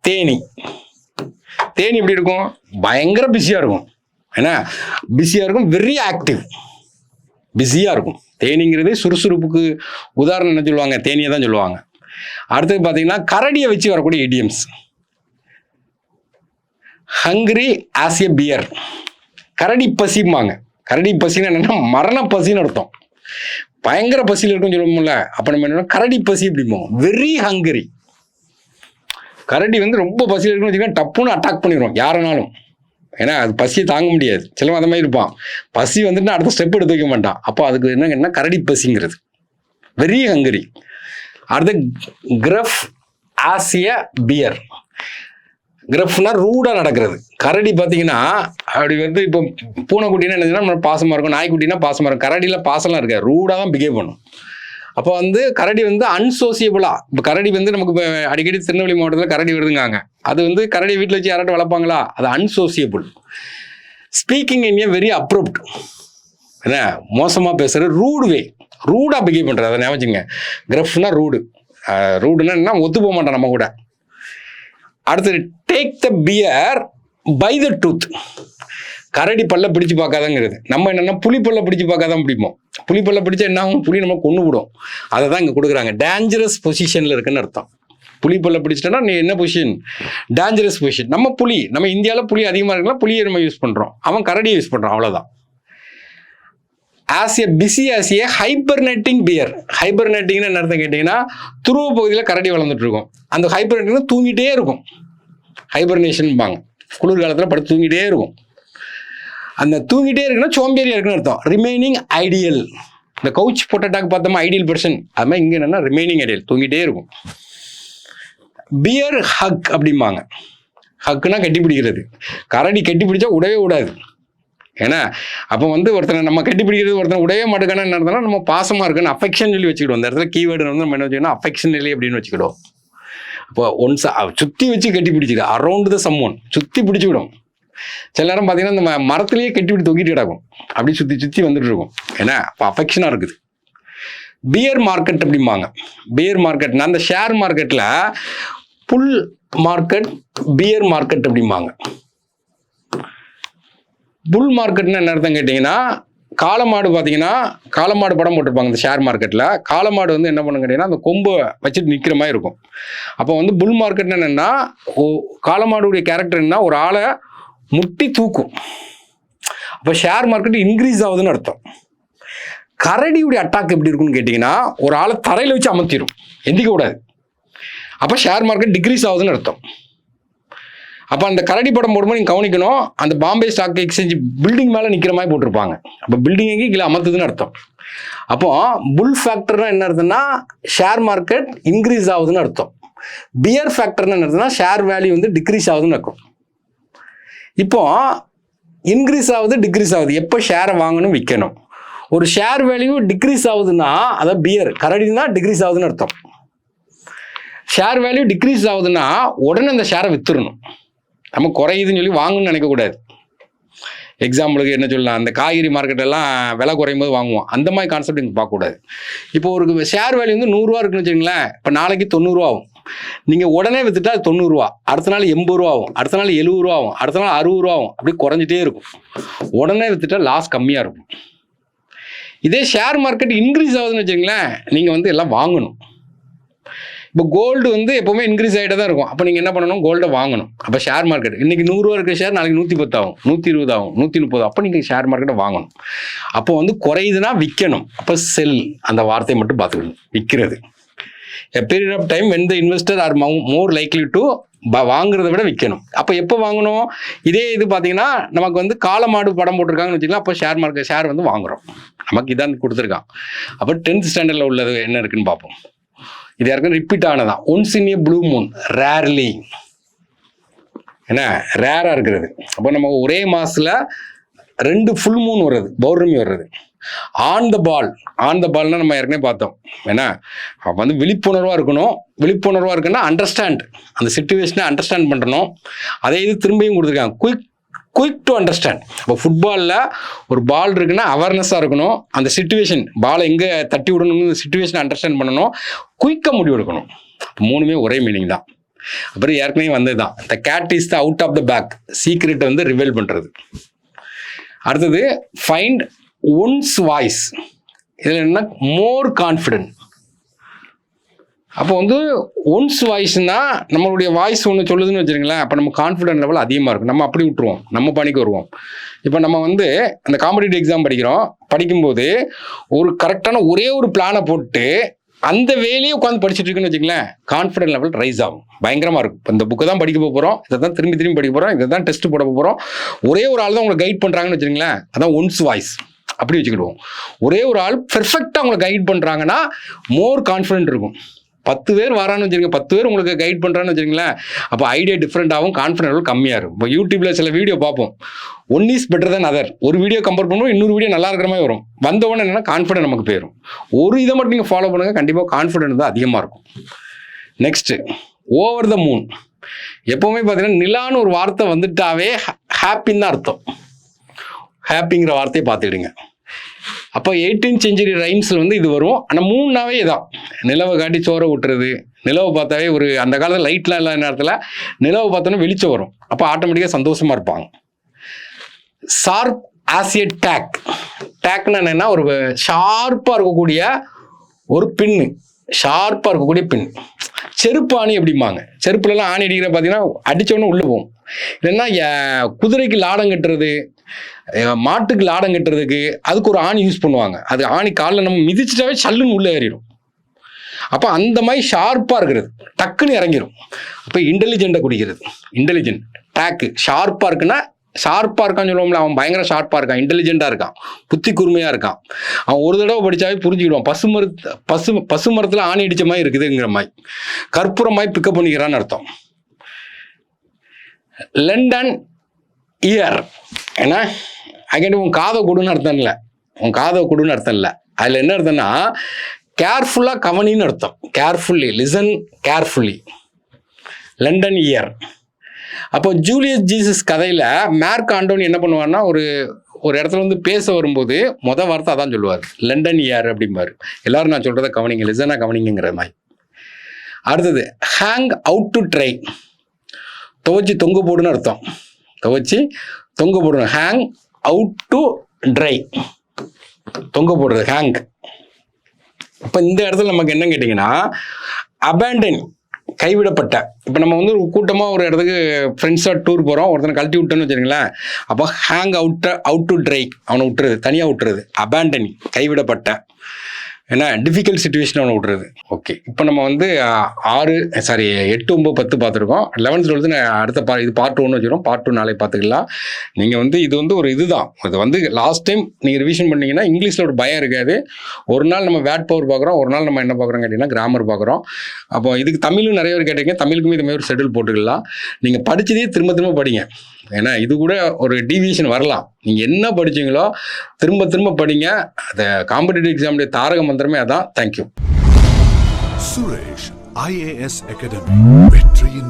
தேனி. தேனி எப்படி இருக்கும், பயங்கர பிஸியாக இருக்கும், ஏன்னா பிஸியாக இருக்கும், வெரி ஆக்டிவ், பிஸியாக இருக்கும். தேனிங்கிறது சுறுசுறுப்புக்கு உதாரணம் என்ன சொல்லுவாங்க, தேனியை தான் சொல்லுவாங்க. அடுத்தது பார்த்தீங்கன்னா கரடியை வச்சு வரக்கூடிய idioms. Hungry as a bear, கரடி பசிம்பாங்க. கரடி பசின்னு என்னன்னா மரண பசின்னு அர்த்தம், பயங்கர பசியில் இருக்குன்னு சொல்லுவோம்ல. அப்போ நம்ம என்ன கரடி பசி அப்படிம்போம், வெரி ஹங்கரி. கரடி வந்து ரொம்ப பசியில் இருக்குன்னு வச்சுக்கோங்க, டப்புன்னு அட்டாக் பண்ணிடுவோம் யாருனாலும், ஏன்னா அது பசியை தாங்க முடியாது. சிலவன் அந்த மாதிரி இருப்பான், பசி வந்துட்டு அடுத்த ஸ்டெப் எடுத்து வைக்க மாட்டான். அப்போ அதுக்கு என்ன கரடி பசிங்கிறது, வெரி ஹங்கரி. அடுத்து கிரஃப் ஆஸ் ஏ பியர். கிரஃப்னா ரூடாக நடக்கிறது. கரடி பார்த்தீங்கன்னா அப்படி வந்து இப்போ பூனைக்குட்டினா என்னதுன்னா நம்ம பாசமாக இருக்கும், நாய்க்குட்டினா பாசமாக இருக்கும். கரடியில் பாசம்லாம் இருக்காது, ரூடாக தான் பிஹேவ் பண்ணும். அப்போ வந்து கரடி வந்து அன்சோசியபிளாக. இப்போ கரடி வந்து நமக்கு இப்போ அடிக்கடி திருநெல்வேலி மாவட்டத்தில் கரடி வருதுங்காங்க, அது வந்து கரடி வீட்டில் வச்சு யாராட்டும் வளர்ப்பாங்களா, அது unsociable. Speaking in a very abrupt, என்ன மோசமாக பேசுகிறது, ரூடு வே, ரூடாக பிஹேவ் பண்ணுறது, அதை ஞாபகங்க. கிரஃப்னா ரூடு, ரூடுன்னா என்ன ஒத்து போக மாட்டான் நம்ம கூட. அடுத்தது take the bear by the tooth. கரடி பல்ல பிடிச்சு பார்க்காதங்கிறது. நம்ம என்னன்னா புலி பல்ல பிடிச்சு பார்க்காதான் பிடிப்போம். புலி பல்ல பிடிச்சா என்ன ஆகும், புலி நம்ம கொண்டு விடும். அதை தான் இங்கே கொடுக்குறாங்க, டேஞ்சரஸ் பொசிஷனில் இருக்குன்னு அர்த்தம். புலி பல்ல பிடிச்சிட்டோன்னா நீ என்ன பொசிஷன், டேஞ்சரஸ் பொசிஷன். நம்ம புலி, நம்ம இந்தியாவில் புலி அதிகமாக இருக்கலாம், புலியை நம்ம யூஸ் பண்ணுறோம், அவன் கரடியை யூஸ் பண்ணுறான், அவ்வளோதான். As a busy as a hibernating bear. ஹைபர்நெட்டிங்னு என்ன அர்த்தம் கேட்டிங்கன்னா துருவ பகுதியில் கரடி வளர்ந்துட்டு இருக்கும். அந்த ஹைபர்நெட்டிங் தூங்கிட்டே இருக்கும், ஹைபர்னேஷன்பாங்க. குளிர்காலத்தில் படுத்து தூங்கிட்டே இருக்கும். அந்த தூங்கிட்டே இருக்குன்னா சோம்பேறியா இருக்குன்னு அர்த்தம். ரிமைனிங் ஐடியல், இந்த கவுச் பொட்டேட்டாக்கு பார்த்தோமா ஐடியல் பர்சன், அது மாதிரி இங்கே என்னன்னா ரிமைனிங் ஐடியல், தூங்கிட்டே இருக்கும். பியர் ஹக் அப்படிம்பாங்க. ஹக்குனா கட்டி பிடிக்கிறது. கரடி கட்டி பிடிச்சா உடவே விடாது, ஏன்னா அப்போ வந்து ஒருத்தனை நம்ம கட்டி பிடிக்கிறது, ஒருத்தனை உடவே மாட்டேக்கான என்ன அர்த்தம்னா நம்ம பாசமாக இருக்குன்னு அஃபெக்ஷன் சொல்லி வச்சுக்கிடுவோம். அந்த இடத்துல கீவேர்டு வந்து நம்ம என்ன வச்சுக்கணும், அஃபெக்ஷன் நிலை அப்படின்னு வச்சுக்கிடுவோம். இப்போ ஒன்ஸ் சுற்றி வச்சு கட்டி பிடிச்சிக்க, அரௌண்ட் த சம்மோன் சுற்றி பிடிச்சிவிடும். சில நேரம் பார்த்தீங்கன்னா இந்த மரத்துலேயே கட்டி பிடி தொங்கிட்டு கிடக்கும், அப்படி சுற்றி சுற்றி வந்துட்டு இருக்கும், ஏன்னா அப்போ அஃபெக்ஷனாக இருக்குது. பியர் மார்க்கெட் அப்படிம்பாங்க. பியர் மார்க்கெட்னா அந்த ஷேர் மார்க்கெட்டில் புல் மார்க்கெட், பியர் மார்க்கெட் அப்படிம்பாங்க. புல் மார்க்கெட்னு என்ன அர்த்தம் கேட்டிங்கன்னா காளமாடு. பார்த்தீங்கன்னா காளமாடு படம் போட்டிருப்பாங்க இந்த ஷேர் மார்க்கெட்டில். காளமாடு வந்து என்ன பண்ணுங்க கேட்டிங்கன்னா அந்த கொம்பை வச்சுட்டு நிற்கிற மாதிரி இருக்கும். அப்போ வந்து புல் மார்க்கெட்னு என்னென்னா காளமாடுடைய கேரக்டர் என்ன, ஒரு ஆளை முட்டி தூக்கும். அப்போ ஷேர் மார்க்கெட் இன்க்ரீஸ் ஆகுதுன்னு அர்த்தம். கரடியுடைய அட்டாக் எப்படி இருக்குன்னு கேட்டிங்கன்னா ஒரு ஆளை தரையில் வச்சு அமர்த்திடும், எந்திக்க கூடாது. அப்போ ஷேர் மார்க்கெட் டிக்ரீஸ் ஆகுதுன்னு அர்த்தம். அப்போ அந்த கரடி படம் போடும்போது நீங்கள் கவனிக்கணும், அந்த பாம்பே ஸ்டாக் எக்ஸ்சேஞ்ச் பில்டிங் மேலே நிற்கிற மாதிரி போட்டிருப்பாங்க. அப்போ பில்டிங் எங்கே கீழே அமர்த்துதுன்னு அர்த்தம். அப்போ புல் ஃபேக்டர்னா என்ன அர்த்தம்னா ஷேர் மார்க்கெட் இன்க்ரீஸ் ஆகுதுன்னு அர்த்தம். பியர் ஃபேக்டர்னு என்ன அர்த்தம்னா ஷேர் வேல்யூ வந்து டிக்ரீஸ் ஆகுதுன்னு அர்த்தம். இப்போ இன்க்ரீஸ் ஆகுது, டிக்ரீஸ் ஆகுது, எப்போ ஷேரை வாங்கணும் விற்கணும். ஒரு ஷேர் வேல்யூ டிக்ரீஸ் ஆகுதுன்னா அதான் பியர், கரடினா டிக்ரீஸ் ஆகுதுன்னு அர்த்தம். ஷேர் வேல்யூ டிக்ரீஸ் ஆகுதுன்னா உடனே அந்த ஷேரை வித்துடணும். நம்ம குறையுதுன்னு சொல்லி வாங்கணும்னு நினைக்கக்கூடாது. எக்ஸாம்பிளுக்கு என்ன சொல்லலாம், அந்த காய்கறி மார்க்கெட்டெல்லாம் விலை குறையும் போது வாங்குவோம், அந்த மாதிரி கான்செப்ட் இங்கே பார்க்கக்கூடாது. இப்போ ஒரு ஷேர் வேல்யூ வந்து 100 ரூபா இருக்குன்னு வச்சுங்களேன், இப்போ நாளைக்கு 90 ரூபா ஆகும். நீங்கள் உடனே வித்துட்டா அது 90 ரூபா, அடுத்த நாள் 80 ரூபா ஆகும், அடுத்த நாள் 70 ரூபா ஆகும், அடுத்த நாள் 60 ரூபா ஆகும், அப்படி குறைஞ்சிட்டே இருக்கும். உடனே வித்துட்டா லாஸ் கம்மியாக இருக்கும். இதே ஷேர் மார்க்கெட் இன்க்ரீஸ் ஆகுதுன்னு வச்சுங்களேன், நீங்கள் வந்து எல்லாம் வாங்கணும். இப்போ கோல்டு வந்து எப்போவுமே இன்க்ரீஸ் ஆகிட்டே தான் இருக்கும். அப்போ நீங்கள் என்ன பண்ணணும், கோல்டை வாங்கணும். அப்போ ஷேர் மார்க்கெட் இன்றைக்கி 100 ரூபா இருக்கிற ஷேர் நாளைக்கு 110 ஆகும், 120 ஆகும், 130. அப்போ நீங்கள் ஷேர் மார்க்கெட்டை வாங்கணும். அப்போ வந்து குறையுதுன்னா விற்கணும். அப்போ செல், அந்த வார்த்தையை மட்டும் பார்த்துக்கணும், விற்கிறது. A period of time when the investor are more likely to வாங்குறத விட விற்கணும். அப்போ எப்போ வாங்கணும், இதே இது பார்த்தீங்கன்னா நமக்கு வந்து காலமாடு படம் போட்டிருக்காங்கன்னு வச்சுக்கலாம். அப்போ ஷேர் மார்க்கெட் ஷேர் வந்து வாங்குறோம், நமக்கு இதான் கொடுத்துருக்கான். அப்போ 10th ஸ்டாண்டர்டில் உள்ளது என்ன இருக்குன்னு பார்ப்போம். இது யாருக்கும் ரிப்பீட் ஆனதான். Once in a blue moon, rarely, என்ன ரேராக இருக்கிறது. அப்போ நம்ம ஒரே மாதத்தில் 2 ஃபுல் மூன் வர்றது, பௌர்ணமி வர்றது. ஆன் த பால்னா நம்ம ஏற்கனவே பார்த்தோம். ஏன்னா வந்து விழிப்புணர்வாக இருக்கணும். விழிப்புணர்வாக இருக்குன்னா அண்டர்ஸ்டாண்ட், அந்த சிச்சுவேஷனை அண்டர்ஸ்டாண்ட் பண்ணணும். அதே இது திரும்பியும் கொடுத்துருக்காங்க, குயிக் டு அண்டர்ஸ்டாண்ட். இப்போ ஃபுட்பாலில் ஒரு பால் இருக்குன்னா அவேர்னஸாக இருக்கணும், அந்த சிச்சுவேஷன் பாலை எங்கே தட்டி விடணும்னு சிச்சுவேஷனை அண்டர்ஸ்டாண்ட் பண்ணணும், குயிக்காக முடிவு எடுக்கணும். மூணுமே ஒரே மீனிங் தான். அப்புறம் ஏற்கனவே வந்தது தான், the cat is the out of the bag, சீக்ரெட்டை வந்து ரிவீல் பண்ணுறது. அடுத்தது ஃபைண்ட் ஒன்ஸ் வாய்ஸ். இதில் என்ன, மோர் கான்ஃபிடென்ட். அப்போ வந்து ஒன்ஸ் வாய்ஸ்னா நம்மளுடைய வாய்ஸ் ஒன்று சொல்லுதுன்னு வச்சுருங்களேன், அப்போ நம்ம கான்ஃபிடென்ட் லெவல் அதிகமாக இருக்கும். நம்ம அப்படி விட்டுருவோம், நம்ம பணிக்கு வருவோம். இப்போ நம்ம வந்து அந்த காம்படிட்டிவ் எக்ஸாம் படிக்கும்போது ஒரு கரெக்டான ஒரே ஒரு பிளானை போட்டு அந்த வேலையை உட்காந்து படிச்சுட்டு இருக்குன்னு வச்சுங்களேன், கான்ஃபிடென்ட் லெவல் ரைஸ் ஆகும், பயங்கரமாக இருக்கும். இப்போ இந்த புக்கை தான் படிக்க போகிறோம், இதை தான் திரும்பி படிக்க போகிறோம், இதை தான் டெஸ்ட் போட போகிறோம், ஒரே ஒரு ஆள் தான் உங்களை கைட் பண்ணுறாங்கன்னு வச்சுங்களேன், அதான் ஒன்ஸ் வாய்ஸ். அப்படி வச்சுக்கிடுவோம். ஒரே ஒரு ஆள் பெர்ஃபெக்டாக உங்களை கைட் பண்ணுறாங்கன்னா மோர் கான்ஃபிடென்ட் இருக்கும். 10 பேர் வரான்னு வச்சுருங்க, 10 பேர் உங்களுக்கு கைட் பண்ணுறான்னு வச்சுருங்களேன், அப்போ ஐடியா டிஃப்ரெண்ட்டாகவும் கான்ஃபிடென்ட் லெவல் கம்மியாக இருக்கும். இப்போ யூடியூப்பில் சில வீடியோ பார்ப்போம், one is better then other. ஒரு வீடியோ கம்பேர் பண்ணுவோம், இன்னொரு வீடியோ நல்லா இருக்கிற மாதிரி வரும். வந்தவொடனே என்னென்னா கான்ஃபிடென்ட் நமக்கு போயிடும். ஒரு இதை மட்டும் நீங்கள் ஃபாலோ பண்ணுங்கள், கண்டிப்பாக கான்ஃபிடென்ட் தான் அதிகமாக இருக்கும். Next, over the moon. எப்போவுமே பார்த்தீங்கன்னா நிலான்னு ஒரு வார்த்தை வந்துட்டாவே ஹாப்பின்னு தான் அர்த்தம். ஹாப்பிங்கிற வார்த்தையை பார்த்துடுங்க. அப்போ 18th century ரைம்ஸில் வந்து இது வரும். ஆனால் மூணுனாவே இதான், நிலவை காட்டி சோறை விட்டுறது. நிலவை பார்த்தாவே ஒரு அந்த காலத்தில் லைட்லாம் இல்லாத நேரத்தில் நிலவை பார்த்தோன்னா வெளிச்சம் வரும். அப்போ ஆட்டோமேட்டிக்காக சந்தோஷமாக இருப்பாங்க. ஷார்ப் ஆஸ் ஏ டேக்னா என்னென்னா ஒரு ஷார்ப்பாக இருக்கக்கூடிய ஒரு பின்னு, ஷார்ப்பாக இருக்கக்கூடிய பின். செருப்பு ஆணி எப்படிம்பாங்க, செருப்புலலாம் ஆணி அடிக்கிற பார்த்தீங்கன்னா அடித்தோடனே உள்ளே போகும். இல்லைன்னா குதிரைக்கு லாடம் கட்டுறது, மாட்டுக்கு லாடம் கட்டுறதுக்கு அதுக்கு ஒரு ஆணி யூஸ் பண்ணுவாங்க. அது ஆணி காலில் நம்ம மிதிச்சிட்டாவே சல்லுன்னு உள்ளே ஏறிடும். அப்போ அந்த மாதிரி ஷார்ப்பாக இருக்கிறது, டக்குன்னு இறங்கிடும். அப்போ இன்டெலிஜென்ட்டை குடிக்கிறது. இன்டெலிஜென்ட் டேக்கு ஷார்ப்பாக இருக்குன்னா, ஷார்ப்பாக இருக்கான்னு சொல்லுவோம்ல, அவன் பயங்கர ஷார்ப்பாக இருக்கான், இன்டெலிஜென்ட்டாக இருக்கான், புத்தி கூர்மையாக இருக்கான். அவன் ஒரு தடவை படித்தாவே புரிஞ்சுக்கிடுவான். பசு மரத்தில் ஆணி அடித்த மாதிரி இருக்குதுங்கிற மாதிரி, கற்பூரமாய் பிக்கப் பண்ணிக்கிறான்னு அர்த்தம். லண்டன் இயர், ஏன்னா அங்கே உன் காதை கொடுன்னு அர்த்தம் இல்லை, உன் காதை கொடுன்னு அர்த்தம் இல்லை. அதில் என்ன அர்த்தம்னா கேர்ஃபுல்லாக கவனின்னு அர்த்தம். Carefully listen, carefully. London year. அப்போ ஜூலியஸ் ஜீசஸ் கதையில் மார்க் ஆண்டோனி என்ன பண்ணுவார்னா, ஒரு இடத்துல வந்து பேச வரும்போது வார்த்தை அதான் சொல்லுவார், லண்டன் இயர் அப்படிம்பாரு. எல்லாரும் நான் சொல்கிறத கவனிங்க, லிசனாக கவனிங்கிற மாதிரி. அடுத்தது ஹேங் அவுட் டு ட்ரை. துவச்சி தொங்க போடுன்னு அர்த்தம். துவச்சி தொங்க போடணும். ஹேங் அவுட் டு ட்ரை, தொங்க போடுறது ஹேங். அப்போ இந்த இடத்துல நமக்கு என்ன கேட்டிங்கன்னா, அபேண்டன், கைவிடப்பட்ட. இப்போ நம்ம வந்து ஒரு கூட்டமாக ஒரு இடத்துக்கு ஃப்ரெண்ட்ஸாக டூர் போகிறோம், ஒருத்தனை கழட்டி விட்டோன்னு வச்சுருங்களேன், அப்போ ஹேங் அவுட் டு ட்ரை, அவனை விட்டுறது, தனியாக விட்டுறது. அபேண்டன், கைவிடப்பட்ட. ஏன்னா டிஃபிகல்ட் சுச்சுவேஷன் அவனை விட்றது. ஓகே, இப்போ நம்ம வந்து 8, 9, 10 பார்த்துருக்கோம். 11th 12th அடுத்த இது பார்ட் 1 வச்சுக்கிறோம். பார்ட் 2 நாளைக்கு பார்த்துக்கலாம். நீங்கள் வந்து இது வந்து ஒரு இதுதான், இது வந்து லாஸ்ட் டைம் நீங்கள் ரிவிஷன் பண்ணிங்கன்னா இங்கிலீஷில் ஒரு பயம் இருக்காது. ஒரு நாள் நம்ம வேட் பவர் பார்க்குறோம், ஒரு நாள் நம்ம என்ன பார்க்குறோம் கேட்டிங்கன்னா கிராமர் பார்க்குறோம். அப்போ இதுக்கு தமிழும் நிறைய பேர் கேட்டீங்க, தமிழுக்குமே இது மாதிரி ஒரு ஷெட்யூல் போட்டுக்கலாம். நீங்கள் படித்ததே திரும்ப படிங்க, ஏன்னா இது கூட ஒரு டீவியேஷன் வரலாம். நீங்கள் என்ன படிச்சீங்களோ திரும்ப படிங்க. அந்த காம்படிட்டிவ் எக்ஸாமுடைய தாரக மந்திரமே அதான். தேங்க்யூ. சுரேஷ் IAS Academy, வெற்றியின்